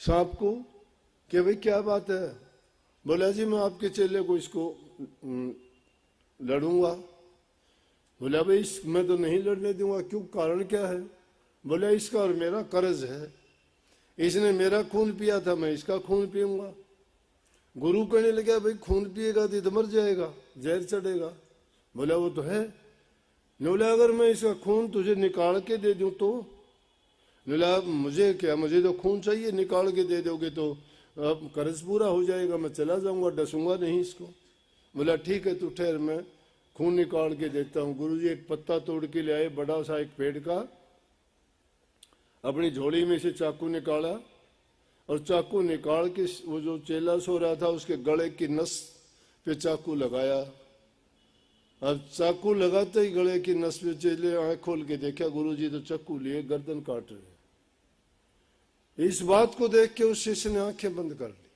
सांप को, कि भाई क्या बात है। बोला जी मैं आपके चेले को इसको लड़ूंगा। बोला भाई मैं तो नहीं लड़ने दूंगा। क्यों, कारण क्या है? बोला इसका और मेरा कर्ज है, इसने मेरा खून पिया था, मैं इसका खून पीऊंगा। गुरु कहने लगा भाई खून पिएगा तो मर जाएगा, जहर चढ़ेगा। बोला वो तो है। बोला अगर मैं इसका खून तुझे निकाल के दे दूं तो? बोला मुझे क्या, मुझे तो खून चाहिए, निकाल के दे दोगे तो अब कर्ज पूरा हो जाएगा, मैं चला जाऊंगा, डसूंगा नहीं इसको। बोला ठीक है तू ठहर, मैं खून निकाल के देता हूँ। गुरुजी एक पत्ता तोड़ के ले आए, बड़ा सा एक पेड़ का, अपनी झोली में से चाकू निकाला और चाकू निकाल के वो जो चेला सो रहा था उसके गले की नस पे चाकू लगाया। अब चाकू लगाते ही गले की नस पे चेले आंख खोल के देखा, गुरुजी तो चाकू लिए गर्दन काट रहे। इस बात को देख के उस शिष्य ने आंखें बंद कर ली।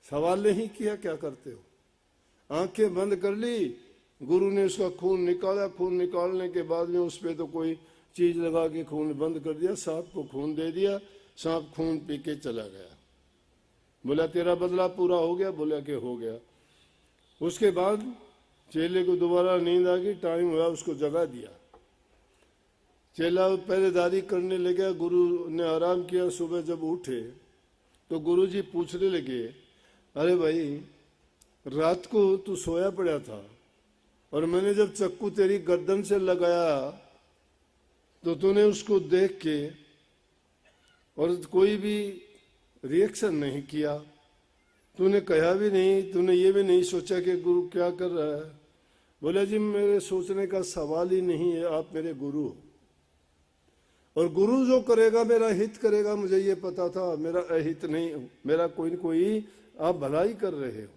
सवाल नहीं किया क्या करते हो, आंखें बंद कर ली। गुरु ने उसका खून निकाला, खून निकालने के बाद में उस पे तो कोई चीज लगा के खून बंद कर दिया, सांप को खून दे दिया, सांप खून पी के चला गया। बोला तेरा बदला पूरा हो गया? बोला कि हो गया। उसके बाद चेले को दोबारा नींद आ गई, टाइम हुआ, उसको जगा दिया। चेला पहरेदारी करने लगा, गुरु ने आराम किया। सुबह जब उठे तो गुरुजी पूछने लगे, अरे भाई रात को तू सोया पड़ा था और मैंने जब चक्कू तेरी गर्दन से लगाया तो तूने उसको देख के और कोई भी रिएक्शन नहीं किया, तूने कहा भी नहीं, तूने ये भी नहीं सोचा कि गुरु क्या कर रहा है। बोला जी मेरे सोचने का सवाल ही नहीं है, आप मेरे गुरु हो और गुरु जो करेगा मेरा हित करेगा, मुझे ये पता था, मेरा अहित नहीं, मेरा कोई न कोई आप भलाई कर रहे हो।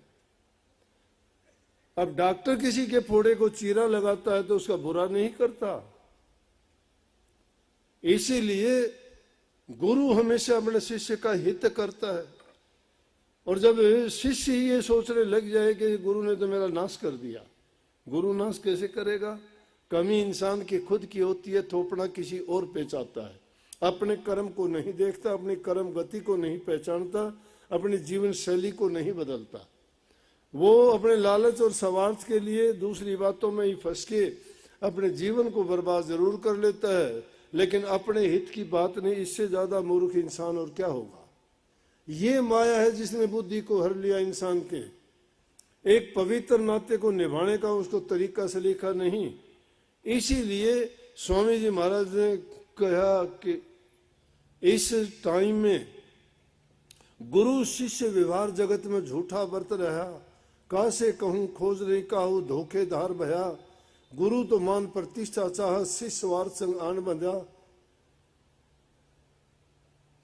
अब डॉक्टर किसी के फोड़े को चीरा लगाता है तो उसका बुरा नहीं करता, इसीलिए गुरु हमेशा अपने शिष्य का हित करता है। और जब शिष्य ये सोचने लग जाए कि गुरु ने तो मेरा नाश कर दिया, गुरु नाश कैसे करेगा? कमी इंसान की खुद की होती है, थोपना किसी और पे चाहता है, अपने कर्म को नहीं देखता, अपनी कर्म गति को नहीं पहचानता, अपनी जीवन शैली को नहीं बदलता। वो अपने लालच और स्वार्थ के लिए दूसरी बातों में ही फंस के अपने जीवन को बर्बाद जरूर कर लेता है, लेकिन अपने हित की बात नहीं। इससे ज्यादा मूर्ख इंसान और क्या होगा? ये माया है जिसने बुद्धि को हर लिया इंसान के। एक पवित्र नाते को निभाने का उसको तरीका सलीका नहीं। इसीलिए स्वामी जी महाराज ने कहा कि इस टाइम में गुरु शिष्य व्यवहार जगत में झूठा बरत रहा, का से कहूं खोज नहीं काहू धोखेधार भया, गुरु तो मान प्रतिष्ठा चाह शिष्य स्वार्थ संग आन बंधा।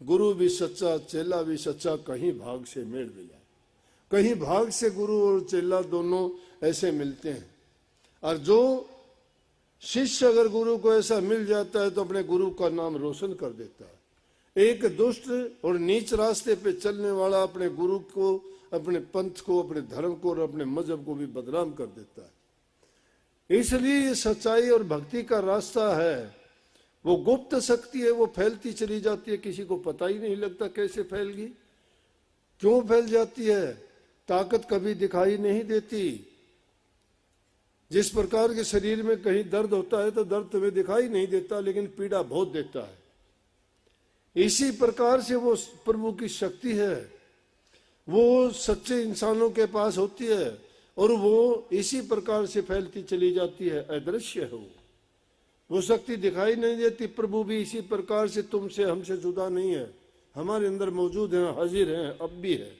गुरु भी सच्चा, चेला भी सच्चा, कहीं भाग से मेल मिला, कहीं भाग से गुरु और चेला दोनों ऐसे मिलते हैं। और जो शिष्य अगर गुरु को ऐसा मिल जाता है तो अपने गुरु का नाम रोशन कर देता है। एक दुष्ट और नीच रास्ते पे चलने वाला अपने गुरु को, अपने पंथ को, अपने धर्म को और अपने मजहब को भी बदनाम कर देता है। इसलिए ये सच्चाई और भक्ति का रास्ता है, वो गुप्त शक्ति है, वो फैलती चली जाती है, किसी को पता ही नहीं लगता कैसे फैल गई, क्यों फैल जाती है, ताकत कभी दिखाई नहीं देती। जिस प्रकार के शरीर में कहीं दर्द होता है तो दर्द तुम्हें दिखाई नहीं देता, लेकिन पीड़ा बहुत देता है। इसी प्रकार से वो प्रभु की शक्ति है, वो सच्चे इंसानों के पास होती है और वो इसी प्रकार से फैलती चली जाती है। अदृश्य है वो शक्ति दिखाई नहीं देती। प्रभु भी इसी प्रकार से तुमसे हमसे जुदा नहीं है, हमारे अंदर मौजूद है, हाजिर है, अब भी है।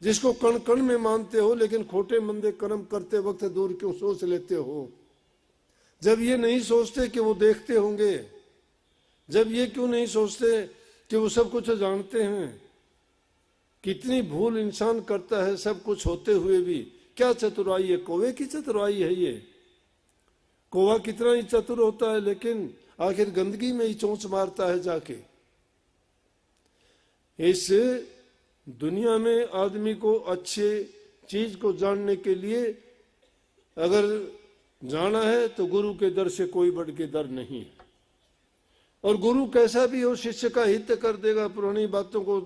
जिसको कण कण में मानते हो, लेकिन खोटे मंदे कर्म करते वक्त दूर क्यों सोच लेते हो? जब ये नहीं सोचते कि वो देखते होंगे, जब ये क्यों नहीं सोचते कि वो सब कुछ जानते हैं? कितनी भूल इंसान करता है सब कुछ होते हुए भी। क्या चतुराई है? कौवे की चतुराई है ये। कौवा कितना ही चतुर होता है, लेकिन आखिर गंदगी में ही चोंच मारता है जाके। इस दुनिया में आदमी को अच्छे चीज को जानने के लिए अगर जाना है तो गुरु के दर से कोई बढ़ के दर नहीं है। और गुरु कैसा भी हो शिष्य का हित कर देगा। पुरानी बातों को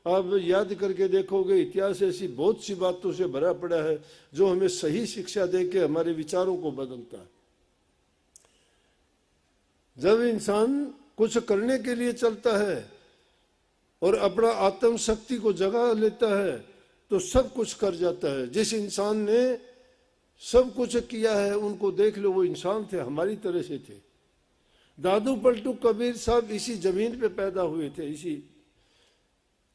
आप याद करके देखोगे, इतिहास ऐसी बहुत सी बातों से भरा पड़ा है जो हमें सही शिक्षा दे के हमारे विचारों को बदलता है। जब इंसान कुछ करने के लिए चलता है और अपना आत्म शक्ति को जगा लेता है तो सब कुछ कर जाता है। जिस इंसान ने सब कुछ किया है उनको देख लो, वो इंसान थे, हमारी तरह से थे। दादू पलटू कबीर साहब इसी जमीन पे पैदा हुए थे, इसी,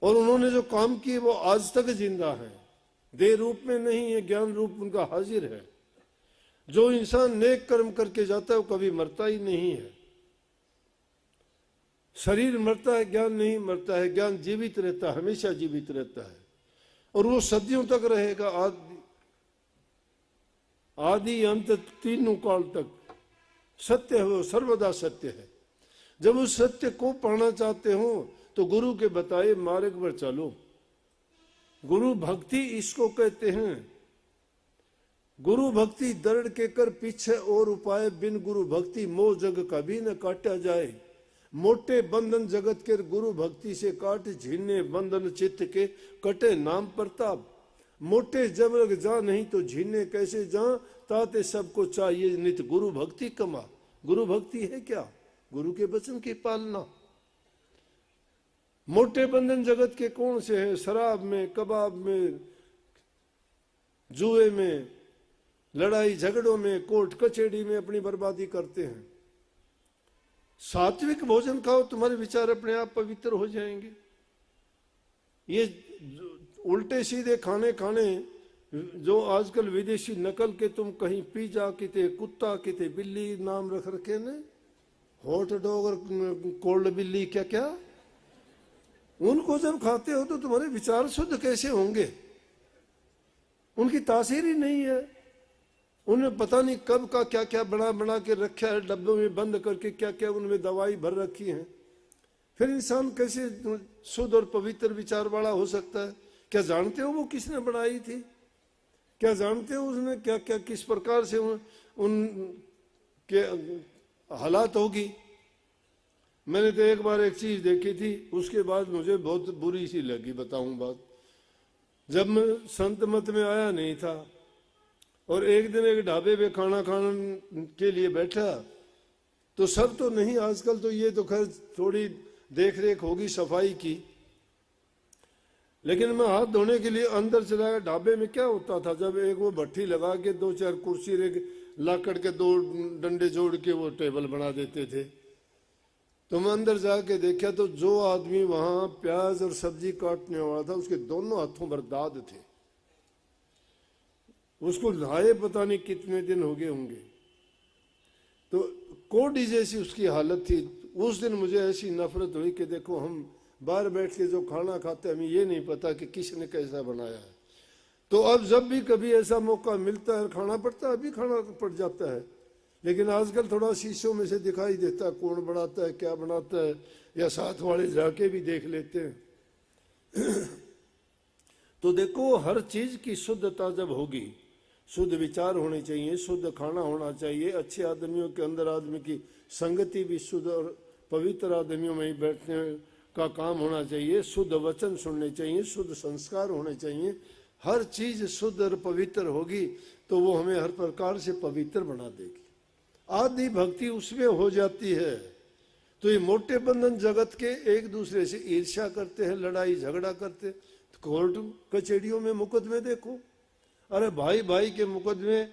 और उन्होंने जो काम किए वो आज तक जिंदा है। देह रूप में नहीं है, ज्ञान रूप उनका हाजिर है। जो इंसान नेक कर्म करके जाता है वो कभी मरता ही नहीं है। शरीर मरता है, ज्ञान नहीं मरता है। ज्ञान जीवित रहता है, हमेशा जीवित रहता है और वो सदियों तक रहेगा। आदि अंत तीनों काल तक सत्य है, वो सर्वदा सत्य है। जब उस सत्य को पाना चाहते हो तो गुरु के बताए मार्ग पर चलो। गुरु भक्ति इसको कहते हैं। गुरु भक्ति दृढ़ के कर पीछे और उपाय, बिन गुरु भक्ति मोह जग कभी न काटा जाए। मोटे बंधन जगत के गुरु भक्ति से काट, झीने बंधन चित्त के कटे नाम प्रताप। मोटे जब लग जा नहीं तो झीने कैसे जा, ताते सबको चाहिए नित गुरु भक्ति कमा। गुरु भक्ति है क्या? गुरु के वचन की पालना। मोटे बंधन जगत के कौन से हैं? शराब में, कबाब में, जुए में, लड़ाई झगड़ों में, कोर्ट कचहरी में अपनी बर्बादी करते हैं। सात्विक भोजन खाओ, तुम्हारे विचार अपने आप पवित्र हो जाएंगे। ये उल्टे सीधे खाने जो आजकल विदेशी नकल के तुम कहीं पिज्जा किते कुत्ता किते बिल्ली नाम रख रखे ने, हॉट डॉग और कोल्ड बिल्ली क्या क्या, उनको जब खाते हो तो तुम्हारे विचार शुद्ध कैसे होंगे? उनकी तासीर ही नहीं है। उन्हें पता नहीं कब का क्या क्या बना के रखा है, डब्बों में बंद करके क्या क्या उनमें दवाई भर रखी है। फिर इंसान कैसे शुद्ध और पवित्र विचार वाला हो सकता है? क्या जानते हो वो किसने बनाई थी? क्या जानते हो उसने क्या क्या किस प्रकार से उनके हालात होगी? मैंने तो एक बार एक चीज देखी थी, उसके बाद मुझे बहुत बुरी सी लगी। बताऊं बात, जब मैं संत मत में आया नहीं था और एक दिन एक ढाबे पे खाना खाने के लिए बैठा, तो सब तो नहीं, आजकल तो ये तो खैर थोड़ी देख रेख होगी सफाई की, लेकिन मैं हाथ धोने के लिए अंदर चला गया। ढाबे में क्या होता था, जब एक वो भट्टी लगा के दो चार कुर्सी लाकड़ के दो डंडे जोड़ के वो टेबल बना देते थे। तो मैं अंदर जाके देखा तो जो आदमी वहां प्याज और सब्जी काटने वाला था उसके दोनों हाथों पर दाद थे। उसको नहाए पता नहीं कितने दिन हो गए होंगे। तो कोड़ी जैसी उसकी हालत थी। उस दिन मुझे ऐसी नफरत हुई कि देखो, हम बाहर बैठ के जो खाना खाते हैं हमें ये नहीं पता कि किसने कैसा बनाया है। तो अब जब भी कभी ऐसा मौका मिलता है खाना पड़ता है, अभी खाना पड़ जाता है, लेकिन आजकल थोड़ा शीशों में से दिखाई देता है कौन बनाता है, क्या बनाता है, या साथ वाले जाके भी देख लेते हैं। तो देखो, हर चीज की शुद्धता जब होगी, शुद्ध विचार होने चाहिए, शुद्ध खाना होना चाहिए, अच्छे आदमियों के अंदर आदमी की संगति भी शुद्ध और पवित्र आदमियों में ही बैठने का काम होना चाहिए, शुद्ध वचन सुनने चाहिए, शुद्ध संस्कार होने चाहिए, हर चीज शुद्ध और पवित्र होगी तो वो हमें हर प्रकार से पवित्र बना देगी। आदि भक्ति उसमें हो जाती है। तो ये मोटे बंधन जगत के एक दूसरे से ईर्ष्या करते हैं, लड़ाई झगड़ा करते हैं। तो कोर्ट कचहरियों में मुकदमे देखो, अरे भाई भाई के मुकदमे,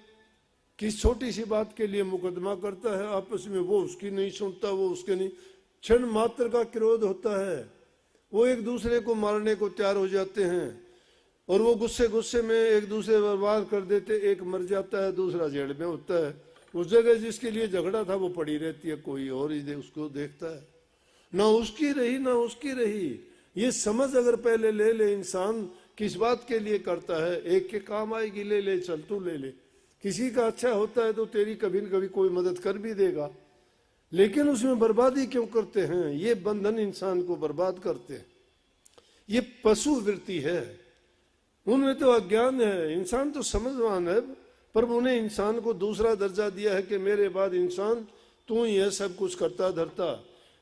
किस छोटी सी बात के लिए मुकदमा करता है आपस में, वो उसकी नहीं सुनता, वो उसके नहीं, क्षण मात्र का क्रोध होता है, वो एक दूसरे को मारने को तैयार हो जाते हैं और वो गुस्से गुस्से में एक दूसरे बर्बाद कर देते, एक मर जाता है, दूसरा जेल में होता है, उस जगह जिसके लिए झगड़ा था वो पड़ी रहती है, कोई और ही उसको देखता है, ना उसकी रही ना उसकी रही। ये समझ अगर पहले ले ले इंसान किस बात के लिए करता है, एक के काम आएगी, ले ले, चल तू ले ले, किसी का अच्छा होता है तो तेरी कभी न कभी कोई मदद कर भी देगा, लेकिन उसमें बर्बादी क्यों करते हैं? ये बंधन इंसान को बर्बाद करते हैं, ये पशु वृत्ति है, उनमें तो अज्ञान है। इंसान तो समझवान है, पर उन्हें इंसान को दूसरा दर्जा दिया है कि मेरे बाद इंसान तू ही है सब कुछ करता धरता।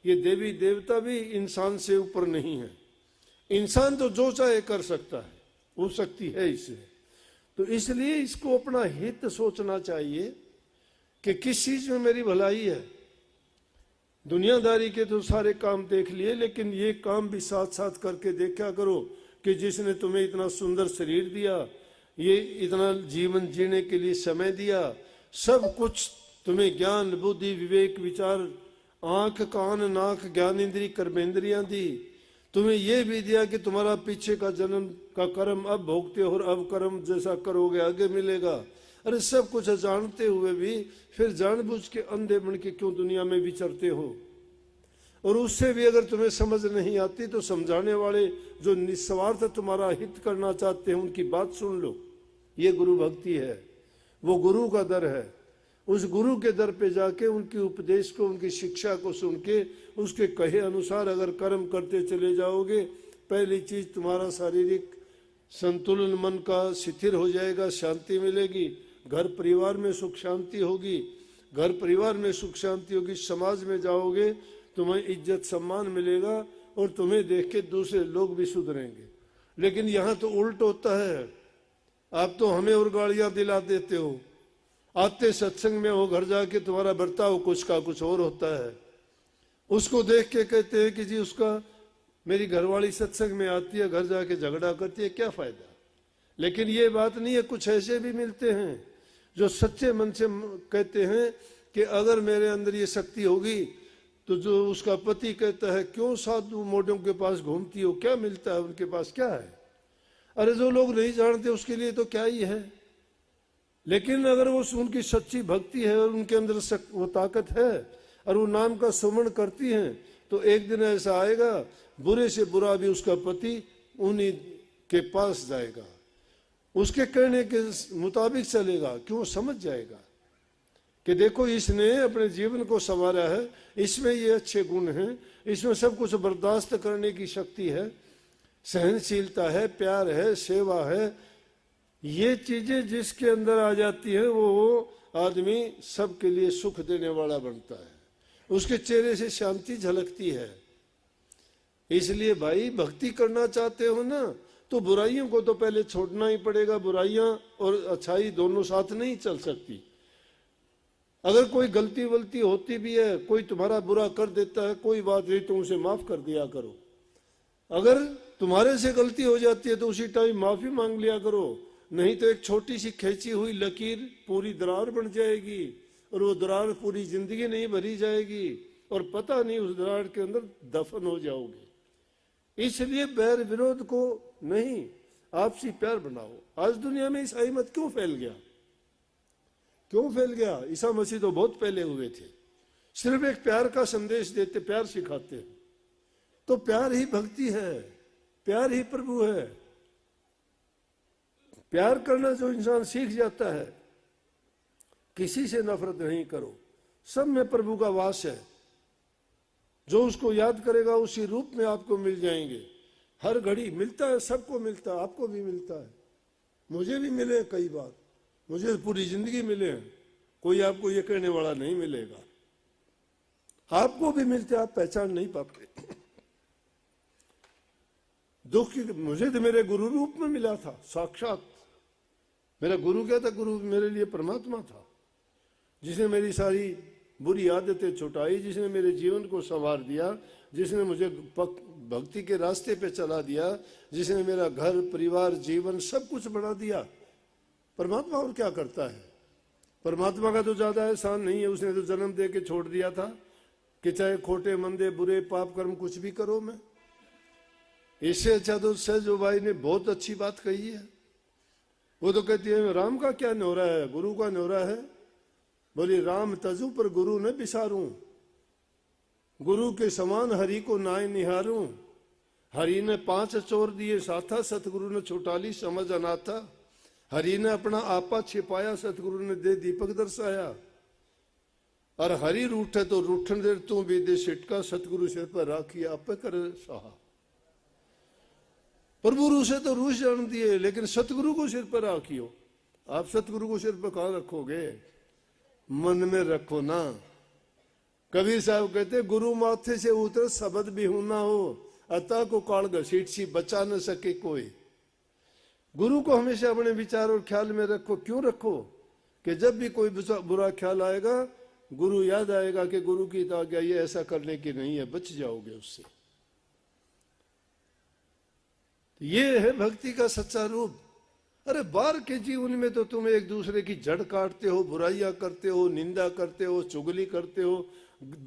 ये देवी देवता भी इंसान से ऊपर नहीं है, इंसान तो जो चाहे कर सकता है, वो शक्ति है इसमें। तो इसलिए इसको अपना हित सोचना चाहिए कि किस चीज में मेरी भलाई है। दुनियादारी के तो सारे काम देख लिए, लेकिन ये काम भी साथ साथ करके देखा करो कि जिसने तुम्हें इतना सुंदर शरीर दिया, ये इतना जीवन जीने के लिए समय दिया, सब कुछ तुम्हें ज्ञान बुद्धि विवेक विचार, आंख कान नाक ज्ञान इंद्री कर्मेंद्रियां दी, तुम्हें यह भी दिया कि तुम्हारा पीछे का जन्म का कर्म अब भोगते हो और अब कर्म जैसा करोगे आगे मिलेगा। अरे सब कुछ जानते हुए भी फिर जानबूझ के अंधे बन के क्यों दुनिया में विचरते हो? और उससे भी अगर तुम्हें समझ नहीं आती तो समझाने वाले जो निस्वार्थ तुम्हारा हित करना चाहते हैं उनकी बात सुन लो। ये गुरु भक्ति है, वो गुरु का दर है। उस गुरु के दर पे जाके उनके उपदेश को, उनकी शिक्षा को सुन के उसके कहे अनुसार अगर कर्म करते चले जाओगे, पहली चीज तुम्हारा शारीरिक संतुलन मन का शिथिल हो जाएगा, शांति मिलेगी, घर परिवार में सुख शांति होगी, घर परिवार में सुख शांति होगी, समाज में जाओगे तुम्हें इज्जत सम्मान मिलेगा और तुम्हें देख के दूसरे लोग भी सुधरेंगे। लेकिन यहाँ तो उल्ट होता है, आप तो हमें और गालियां दिला देते हो, आते सत्संग में हो, घर जाके तुम्हारा बर्ताव कुछ का कुछ और होता है। उसको देख के कहते हैं कि जी उसका, मेरी घरवाली सत्संग में आती है, घर जाके झगड़ा करती है, क्या फायदा? लेकिन ये बात नहीं है, कुछ ऐसे भी मिलते हैं जो सच्चे मन से कहते हैं कि अगर मेरे अंदर ये शक्ति होगी तो जो उसका पति कहता है क्यों साधु मोढ़ों के पास घूमती हो, क्या मिलता है उनके पास, क्या है? अरे जो लोग नहीं जानते उसके लिए तो क्या ही है, लेकिन अगर वो उनकी सच्ची भक्ति है और उनके अंदर वो ताकत है और वो नाम का सुमरण करती हैं, तो एक दिन ऐसा आएगा बुरे से बुरा भी उसका पति उन्हीं के पास जाएगा, उसके कहने के मुताबिक चलेगा, क्यों? समझ जाएगा कि देखो इसने अपने जीवन को संवारा है, इसमें ये अच्छे गुण हैं, इसमें सब कुछ बर्दाश्त करने की शक्ति है, सहनशीलता है, प्यार है, सेवा है। ये चीजें जिसके अंदर आ जाती है वो आदमी सबके लिए सुख देने वाला बनता है, उसके चेहरे से शांति झलकती है। इसलिए भाई भक्ति करना चाहते हो ना, तो बुराइयों को तो पहले छोड़ना ही पड़ेगा। बुराइयां और अच्छाई दोनों साथ नहीं चल सकती। अगर कोई गलती वलती होती भी है, कोई तुम्हारा बुरा कर देता है, कोई बात नहीं, तुम उसे माफ कर दिया करो। अगर तुम्हारे से गलती हो जाती है तो उसी टाइम माफी मांग लिया करो, नहीं तो एक छोटी सी खींची हुई लकीर पूरी दरार बन जाएगी और वो दरार पूरी जिंदगी नहीं भरी जाएगी और पता नहीं उस दरार के अंदर दफन हो जाओगे। इसलिए बैर विरोध को नहीं, आपसी प्यार बनाओ। आज दुनिया में ईसाई मत क्यों फैल गया? क्यों फैल गया? ईसा मसीह तो बहुत पहले हुए थे, सिर्फ एक प्यार का संदेश देते, प्यार सिखाते हैं। तो प्यार ही भक्ति है, प्यार ही प्रभु है। प्यार करना जो इंसान सीख जाता है किसी से नफरत नहीं करो, सब में प्रभु का वास है। जो उसको याद करेगा उसी रूप में आपको मिल जाएंगे। हर घड़ी मिलता है, सबको मिलता है, आपको भी मिलता है, मुझे भी मिले कई बार, मुझे पूरी जिंदगी मिले हैं, कोई आपको ये कहने वाला नहीं मिलेगा। आपको भी मिलते, आप पहचान नहीं पाते। दुख की मुझे तो मेरे गुरु रूप में मिला था, साक्षात। मेरा गुरु क्या था? गुरु मेरे लिए परमात्मा था, जिसने मेरी सारी बुरी आदतें छुटाई, जिसने मेरे जीवन को संवार दिया, जिसने मुझे भक्ति के रास्ते पे चला दिया, जिसने मेरा घर परिवार जीवन सब कुछ बढ़ा दिया। परमात्मा और क्या करता है? परमात्मा का तो ज्यादा एहसान नहीं है, उसने तो जन्म दे के छोड़ दिया था कि चाहे खोटे मंदे बुरे पाप कर्म कुछ भी करो मैं। इससे अच्छा तो सहजो भाई ने बहुत अच्छी बात कही है। वो तो कहती है राम का क्या न्योरा है, गुरु का न्योरा है। बोली राम तजू पर गुरु न बिसारूं, गुरु के समान हरि को नाय निहारूं। हरि ने 5 चोर दिए साथा, सतगुरु ने छुटाली समझ अनाथा। हरि ने अपना आपा छिपाया, सतगुरु ने दे दीपक दर्शाया। और हरि रूठे तो रूठन दे तू भी दे सिटका, सतगुरु सिर पर राखी आप कर सहा। प्रभु रूसे तो रूस जान दिए, लेकिन सतगुरु को सिर पर राखियो। आप सतगुरु को सिर पर कहां रखोगे? मन में रखो ना। कबीर साहब कहते गुरु माथे से उतर शब्द भी ना हो, अता को काल घसीट सी बचा न सके कोई। गुरु को हमेशा अपने विचार और ख्याल में रखो। क्यों रखो? कि जब भी कोई बुरा ख्याल आएगा, गुरु याद आएगा कि गुरु की आज्ञा ये ऐसा करने की नहीं है, बच जाओगे उससे। ये है भक्ति का सच्चा रूप। अरे बाहर के जीवन में तो तुम एक दूसरे की जड़ काटते हो, बुराइयां करते हो, निंदा करते हो, चुगली करते हो,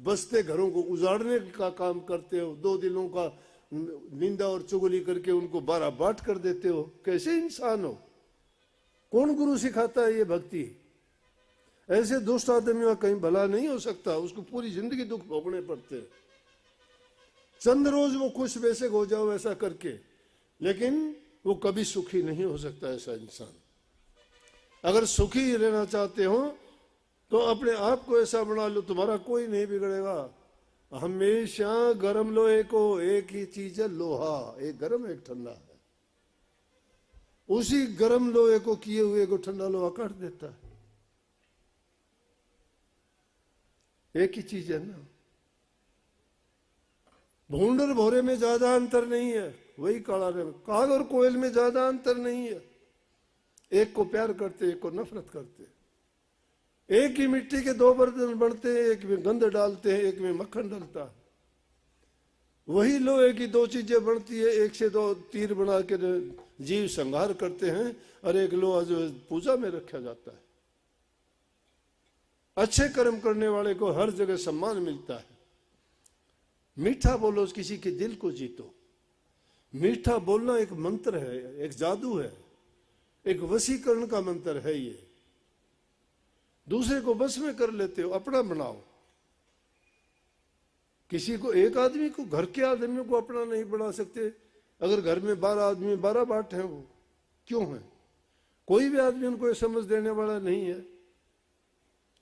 बसते घरों को उजाड़ने का काम करते हो, 2 दिलों का निंदा और चुगली करके उनको 12 बाट कर देते हो। कैसे इंसान हो? कौन गुरु सिखाता है ये भक्ति? ऐसे दुष्ट आदमी में कहीं भला नहीं हो सकता, उसको पूरी जिंदगी दुख भोगने पड़ते हैं। चंद रोज वो खुश वैसे हो जाओ ऐसा करके, लेकिन वो कभी सुखी नहीं हो सकता ऐसा इंसान। अगर सुखी रहना चाहते हो तो अपने आप को ऐसा बना लो, तुम्हारा कोई नहीं बिगड़ेगा। हमेशा गर्म लोहे को एक ही चीज है, लोहा, एक गर्म एक ठंडा है। उसी गर्म लोहे को किए हुए को ठंडा लोहा काट देता है। एक ही चीज है ना। भूंड और भोरे में ज्यादा अंतर नहीं है, वही काला रंग। काग और कोयल में ज्यादा अंतर नहीं है, एक को प्यार करते एक को नफरत करते। एक ही मिट्टी के 2 बर्तन बनते हैं, एक में गंध डालते हैं, एक में मक्खन डलता है। वही लोहे की 2 चीजें बनती है, एक से 2 तीर बना के जीव संहार करते हैं, और एक लोहा जो पूजा में रखा जाता है। अच्छे कर्म करने वाले को हर जगह सम्मान मिलता है। मीठा बोलो, किसी के दिल को जीतो। मीठा बोलना एक मंत्र है, एक जादू है, एक वशीकरण का मंत्र है। ये दूसरे को बस में कर लेते हो, अपना बनाओ। किसी को, एक आदमी को, घर के आदमियों को अपना नहीं बना सकते। अगर घर में 12 आदमी 12 बाट हैं, वो क्यों है? कोई भी आदमी उनको समझ देने वाला नहीं है।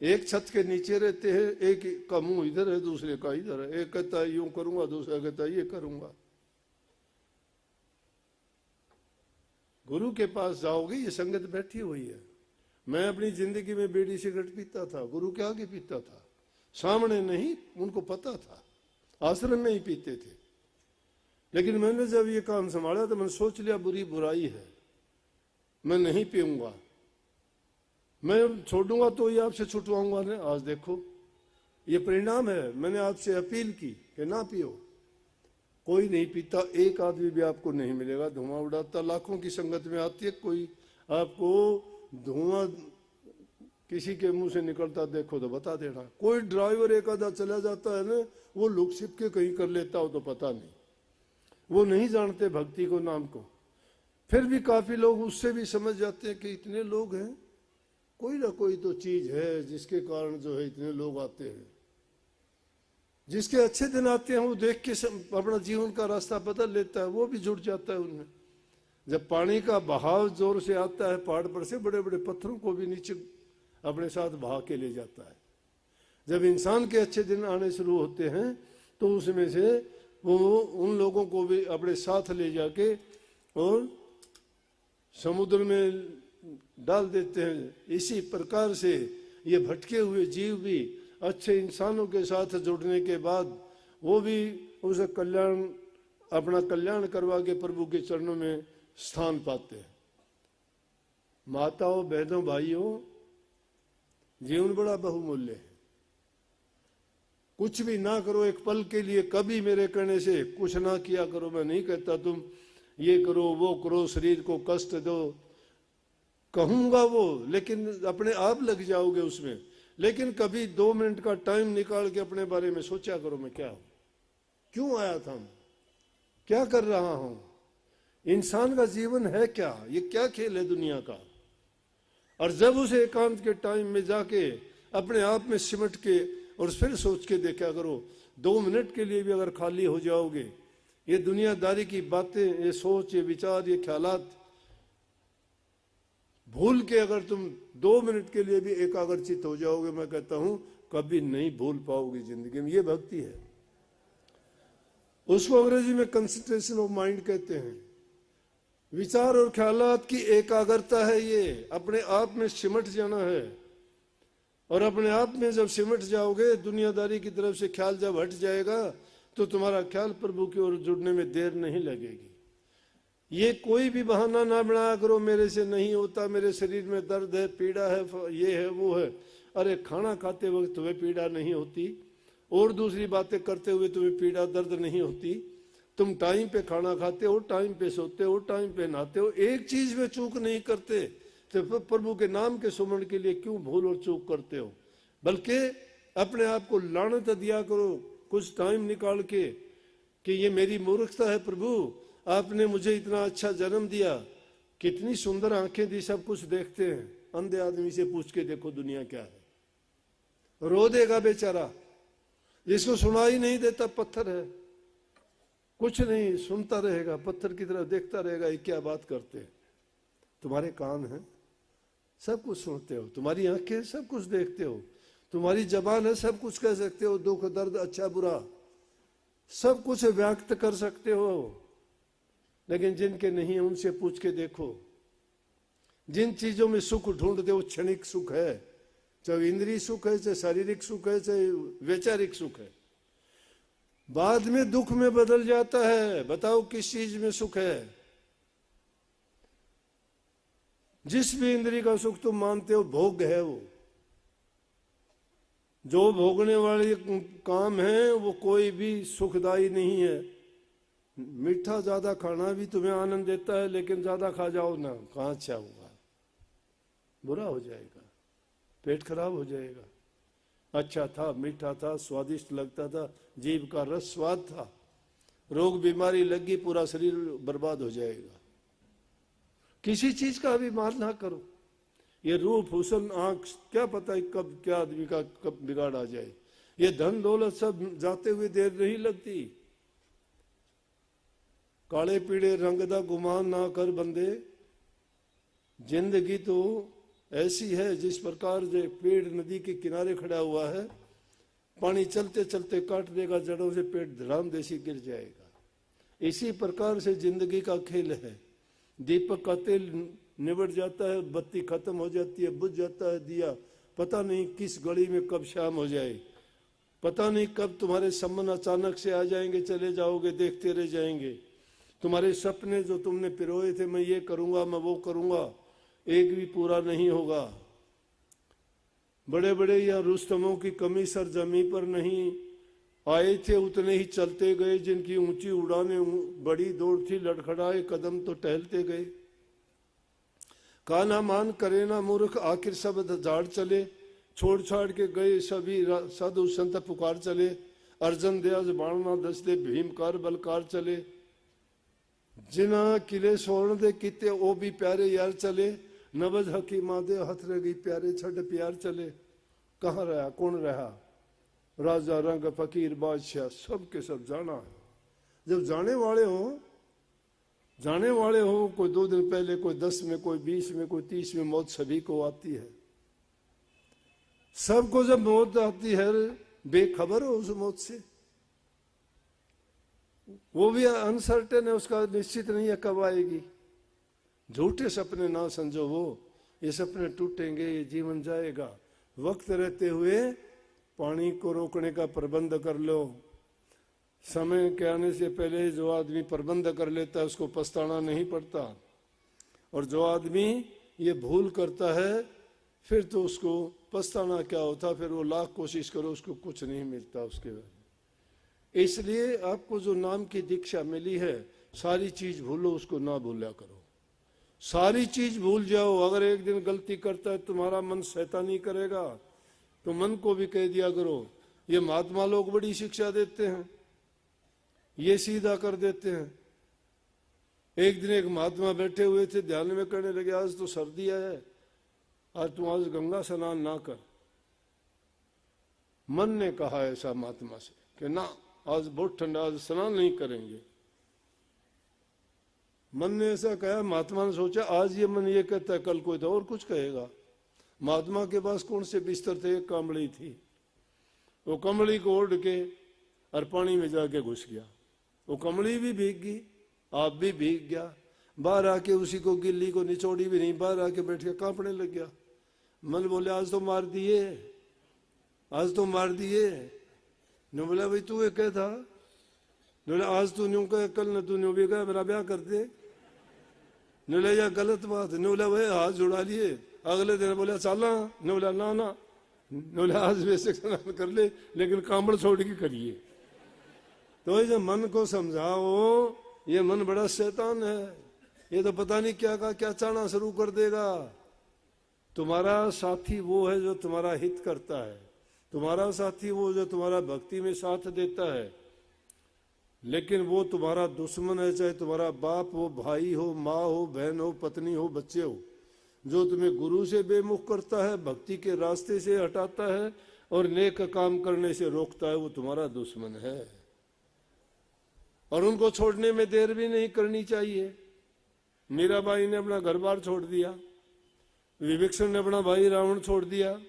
एक छत के नीचे रहते हैं, एक का मुंह इधर है, दूसरे का इधर है। एक कहता है यूं करूंगा, दूसरा कहता है ये करूंगा। गुरु के पास जाओगे, ये संगत बैठी हुई है। मैं अपनी जिंदगी में बीड़ी सिगरेट पीता था, गुरु के आगे पीता था, सामने नहीं, उनको पता था, आश्रम में ही पीते थे। लेकिन मैंने जब ये काम संभाला तो मैंने सोच लिया बुरी बुराई है, मैं नहीं पीऊंगा, मैं छोड़ूंगा तो ये आपसे छुटवाऊंगा ना। आज देखो ये परिणाम है। मैंने आपसे अपील की कि ना पियो, कोई नहीं पीता। एक आदमी भी आपको नहीं मिलेगा धुआं उड़ाता। लाखों की संगत में आती है, कोई आपको धुआं किसी के मुंह से निकलता देखो तो बता देना। कोई ड्राइवर एक आधा चला जाता है ना, वो लुक छिप के कहीं कर लेता हो तो पता नहीं, वो नहीं जानते भक्ति को, नाम को। फिर भी काफी लोग उससे भी समझ जाते हैं कि इतने लोग हैं, कोई ना कोई तो चीज है जिसके कारण जो है इतने लोग आते हैं। जिसके अच्छे दिन आते हैं वो देख के अपना जीवन का रास्ता बदल लेता है, वो भी जुड़ जाता है उनमें। जब पानी का बहाव जोर से आता है पहाड़ पर से, बड़े बड़े पत्थरों को भी नीचे अपने साथ बहा के ले जाता है। जब इंसान के अच्छे दिन आने शुरू होते हैं तो उसमें से वो उन लोगों को भी अपने साथ ले जाके और समुद्र में डाल देते हैं। इसी प्रकार से ये भटके हुए जीव भी अच्छे इंसानों के साथ जुड़ने के बाद वो भी उसे अपना कल्याण करवा के प्रभु के चरणों में स्थान पाते हैं। माताओं, बहनों, भाइयों, जीवन बड़ा बहुमूल्य है। कुछ भी ना करो एक पल के लिए, कभी मेरे कहने से कुछ ना किया करो। मैं नहीं कहता तुम ये करो वो करो, शरीर को कष्ट दो, कहूंगा वो, लेकिन अपने आप लग जाओगे उसमें। लेकिन कभी 2 मिनट का टाइम निकाल के अपने बारे में सोचा करो, मैं क्या हूं, क्यों आया था, मैं क्या कर रहा हूं, इंसान का जीवन है क्या, ये क्या खेल है दुनिया का। और जब उस एकांत के टाइम में जाके अपने आप में सिमट के और फिर सोच के देखा करो, 2 मिनट के लिए भी अगर खाली हो जाओगे, ये दुनियादारी की बातें, ये सोच, ये विचार, ये ख्यालात भूल के अगर तुम 2 मिनट के लिए भी एकाग्रचित हो जाओगे, मैं कहता हूं कभी नहीं भूल पाओगे जिंदगी में। ये भक्ति है। उसको अंग्रेजी में कंसंट्रेशन ऑफ माइंड कहते हैं। विचार और ख्यालात की एकाग्रता है ये, अपने आप में सिमट जाना है। और अपने आप में जब सिमट जाओगे, दुनियादारी की तरफ से ख्याल जब हट जाएगा तो तुम्हारा ख्याल प्रभु की ओर जुड़ने में देर नहीं लगेगी। ये कोई भी बहाना ना बनाया करो, मेरे से नहीं होता, मेरे शरीर में दर्द है, पीड़ा है, ये है वो है। अरे खाना खाते वक्त तुम्हें पीड़ा नहीं होती और दूसरी बातें करते हुए तुम्हें पीड़ा दर्द नहीं होती। तुम टाइम पे खाना खाते हो, टाइम पे सोते हो, टाइम पे नहाते हो, एक चीज में चूक नहीं करते, तो प्रभु के नाम के सुमरण के लिए क्यों भूल और चूक करते हो। बल्कि अपने आप को लानत दिया करो कुछ टाइम निकाल के कि ये मेरी मूर्खता है प्रभु, आपने मुझे इतना अच्छा जन्म दिया, कितनी सुंदर आंखें दी, सब कुछ देखते हैं। अंधे आदमी से पूछ के देखो दुनिया क्या है, रो देगा बेचारा। जिसको सुनाई नहीं देता पत्थर है, कुछ नहीं सुनता रहेगा, पत्थर की तरफ देखता रहेगा, ये क्या बात करते हैं। तुम्हारे कान हैं, सब कुछ सुनते हो, तुम्हारी आंखें सब कुछ देखते हो, तुम्हारी जबान है, सब कुछ कह सकते हो, दुख दर्द अच्छा बुरा सब कुछ व्यक्त कर सकते हो। लेकिन जिनके नहीं है उनसे पूछ के देखो, जिन चीजों में सुख ढूंढते हो क्षणिक सुख है, चाहे इंद्रिय सुख है, चाहे शारीरिक सुख है, चाहे वैचारिक सुख है, बाद में दुख में बदल जाता है। बताओ किस चीज में सुख है। जिस भी इंद्रिय का सुख तुम मानते हो भोग है, वो जो भोगने वाले काम है वो कोई भी सुखदायी नहीं है। मीठा ज्यादा खाना भी तुम्हें आनंद देता है, लेकिन ज्यादा खा जाओ ना, कहाँ अच्छा होगा, बुरा हो जाएगा, पेट खराब हो जाएगा। अच्छा था, मीठा था, स्वादिष्ट लगता था, जीभ का रस स्वाद था, रोग बीमारी लगी, पूरा शरीर बर्बाद हो जाएगा। किसी चीज का अभिमान ना करो। ये रूप हुसन आंख, क्या पता है कब क्या आदमी का कब बिगाड़ आ जाए। ये धन दौलत सब जाते हुए देर नहीं लगती। काले पीड़े रंग दा गुमान ना कर बंदे, जिंदगी तो ऐसी है जिस प्रकार जो पेड़ नदी के किनारे खड़ा हुआ है, पानी चलते चलते काट देगा जड़ों से, पेड़ धड़ाम देसी गिर जाएगा। इसी प्रकार से जिंदगी का खेल है। दीपक का तेल निबट जाता है, बत्ती खत्म हो जाती है, बुझ जाता है दिया, पता नहीं किस घड़ी में कब शाम हो जाए, पता नहीं कब तुम्हारे संबंध अचानक से आ जाएंगे, चले जाओगे, देखते रह जाएंगे। तुम्हारे सपने जो तुमने पिरोए थे, मैं ये करूंगा, मैं वो करूंगा, एक भी पूरा नहीं होगा। बड़े बड़े या रुस्तमों की कमी सर जमी पर नहीं, आए थे उतने ही चलते गए, जिनकी ऊंची उड़ाने बड़ी दौड़ थी, लड़खड़ाए कदम तो टहलते गए। काना मान करे ना मूर्ख, आखिर सब झाड़ चले, छोड़ छाड़ के गए सभी साधु संत पुकार चले। अर्जन दयाज बाणना दस दे, भीमकार बलकार चले, जिना किले सोन दे किते ओ भी प्यारे यार चले। नवज हकीमा दे हथ रगी प्यारे छड़ प्यार चले। कहाँ रहा, कौन रहा, राजा रंग फकीर बादशाह, सब के सब जाना है। जब जाने वाले हो, कोई 2 दिन पहले, कोई 10 में, कोई 20 में, कोई 30 में, मौत सभी को आती है। सबको जब मौत आती है बेखबर हो उस मौत से, वो भी अनसर्टेन है, उसका निश्चित नहीं है कब आएगी। झूठे सपने ना समझो, वो ये सपने टूटेंगे, ये जीवन जाएगा। वक्त रहते हुए पानी को रोकने का प्रबंध कर लो। समय के आने से पहले जो आदमी प्रबंध कर लेता है उसको पछताना नहीं पड़ता, और जो आदमी ये भूल करता है फिर तो उसको पछताना क्या होता, फिर वो लाख कोशिश करो उसको कुछ नहीं मिलता उसके बाद। इसलिए आपको जो नाम की दीक्षा मिली है, सारी चीज भूलो, उसको ना भूला करो। सारी चीज भूल जाओ। अगर एक दिन गलती करता है तुम्हारा मन शैतानी करेगा तो मन को भी कह दिया करो। ये महात्मा लोग बड़ी शिक्षा देते हैं, ये सीधा कर देते हैं। एक दिन एक महात्मा बैठे हुए थे, ध्यान में करने लगे, आज तो सर्दी है, आज तुम आज गंगा स्नान ना कर। मन ने कहा ऐसा महात्मा से कि ना, आज बहुत ठंडा, आज स्नान नहीं करेंगे। मन ने ऐसा कहा, महात्मा ने सोचा आज ये मन ये कहता है, कल कोई तो और कुछ कहेगा। महात्मा के पास कौन से बिस्तर थे, एक कंबली थी। वो कंबली को ओढ़ के और पानी में जाके घुस गया। वो कंबली भी भीग गई, आप भी भीग गया। बाहर आके उसी को गिल्ली को निचोड़ी भी नहीं, बाहर आके बैठ के कांपने लग गया। मन बोले आज तो मार दिए, आज तो मार दिए। ने बोला भाई तू ये क्या था? बोले आज तू न्यू कह, कल न तू न्यू भी कह मेरा ब्याह कर दे। ने बोला यह गलत बात है। ने बोला भाई हाथ जुड़ा लिए। अगले दिन बोला चला। ने बोला ना ना। ने बोला आज वैसे स्नान कर ले, लेकिन कांबड़ छोड़ के करिए। तो ये मन को समझाओ, ये मन बड़ा शैतान है, ये तो पता नहीं क्या का क्या चाहना शुरू कर देगा। तुम्हारा साथी वो है जो तुम्हारा हित करता है, तुम्हारा साथी वो जो तुम्हारा भक्ति में साथ देता है। लेकिन वो तुम्हारा दुश्मन है, चाहे तुम्हारा बाप हो, भाई हो, माँ हो, बहन हो, पत्नी हो, बच्चे हो। जो तुम्हें गुरु से बेमुख करता है, भक्ति के रास्ते से हटाता है और नेक काम करने से रोकता है, वो तुम्हारा दुश्मन है। और उनको छोड़ने में देर भी नहीं करनी चाहिए। मीराबाई ने अपना घर बार छोड़ दिया, विभीषण ने अपना भाई रावण छोड़ दिया,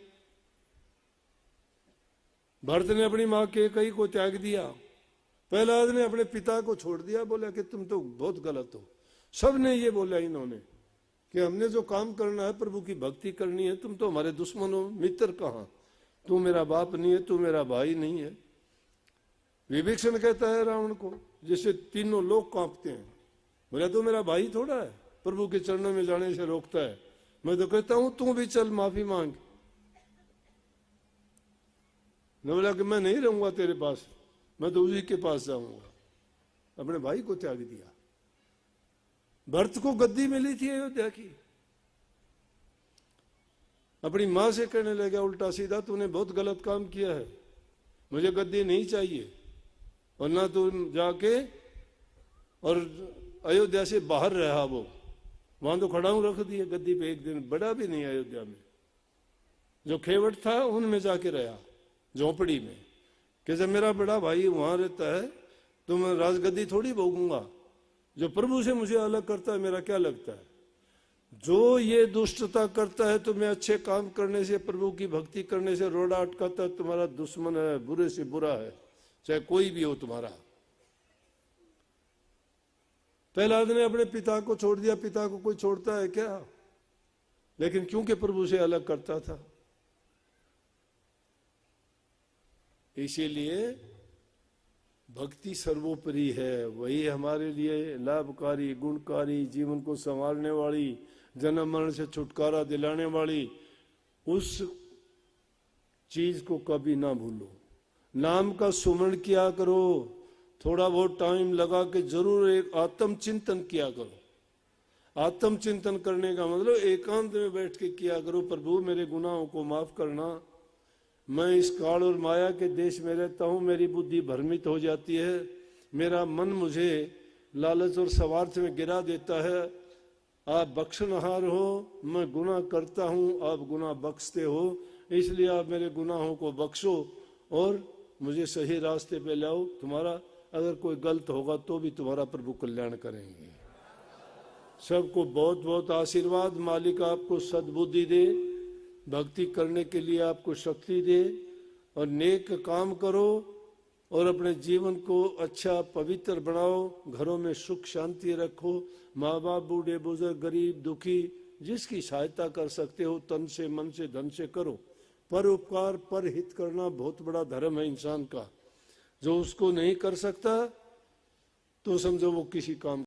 भरत ने अपनी मां कैकेयी को त्याग दिया, प्रहलाद ने अपने पिता को छोड़ दिया। बोला कि तुम तो बहुत गलत हो। सब ने ये बोला इन्होंने कि हमने जो काम करना है, प्रभु की भक्ति करनी है, तुम तो हमारे दुश्मन हो, मित्र कहाँ? तू मेरा बाप नहीं है, तू मेरा भाई नहीं है। विभीषण कहता है रावण को, जिससे तीनों लोग कांपते हैं, बोला तू मेरा भाई थोड़ा है, प्रभु के चरणों में जाने से रोकता है। मैं तो कहता हूं तू भी चल माफी मांग। न बोला कि मैं नहीं रहूंगा तेरे पास, मैं तो उसी के पास जाऊंगा। अपने भाई को त्याग दिया। भरत को गद्दी मिली थी अयोध्या की, अपनी मां से कहने लगा उल्टा सीधा, तूने बहुत गलत काम किया है, मुझे गद्दी नहीं चाहिए। और ना तू जाके और अयोध्या से बाहर रहा, वो वहां तो खड़ा रख दिया गद्दी पे, एक दिन बड़ा भी नहीं अयोध्या में। जो खेवट था उनमें जाके रहा, झोपड़ी में, कि जब मेरा बड़ा भाई वहां रहता है तो मैं राजगद्दी थोड़ी भोगूंगा। जो प्रभु से मुझे अलग करता है, मेरा क्या लगता है? जो ये दुष्टता करता है, तुम्हें अच्छे काम करने से, प्रभु की भक्ति करने से रोड़ा अटकाता है, तुम्हारा दुश्मन है, बुरे से बुरा है, चाहे कोई भी हो तुम्हारा। प्रहलाद ने अपने पिता को छोड़ दिया। पिता को कोई छोड़ता है क्या? लेकिन क्योंकि प्रभु से अलग करता था। इसीलिए भक्ति सर्वोपरि है, वही हमारे लिए लाभकारी, गुणकारी, जीवन को संवारने वाली, जन्म मरण से छुटकारा दिलाने वाली, उस चीज को कभी ना भूलो। नाम का सुमरण किया करो, थोड़ा बहुत टाइम लगा के जरूर एक आत्मचिंतन किया करो। आत्मचिंतन करने का मतलब एकांत में बैठ के किया करो, प्रभु मेरे गुनाहों को माफ करना, मैं इस काल और माया के देश में रहता हूँ, मेरी बुद्धि भ्रमित हो जाती है, मेरा मन मुझे लालच और स्वार्थ में गिरा देता है, आप बख्शनहार हो, मैं गुनाह करता हूँ, आप गुनाह बख्शते हो, इसलिए आप मेरे गुनाहों को बख्शो और मुझे सही रास्ते पे लाओ। तुम्हारा अगर कोई गलत होगा तो भी तुम्हारा प्रभु कल्याण करेंगे। सबको बहुत बहुत आशीर्वाद, मालिक आपको सद्बुद्धि दे, भक्ति करने के लिए आपको शक्ति दे और नेक काम करो और अपने जीवन को अच्छा पवित्र बनाओ, घरों में सुख शांति रखो, माँ बाप बूढ़े बुजुर्ग गरीब दुखी जिसकी सहायता कर सकते हो तन से मन से धन से करो। पर उपकार पर हित करना बहुत बड़ा धर्म है इंसान का। जो उसको नहीं कर सकता तो समझो वो किसी काम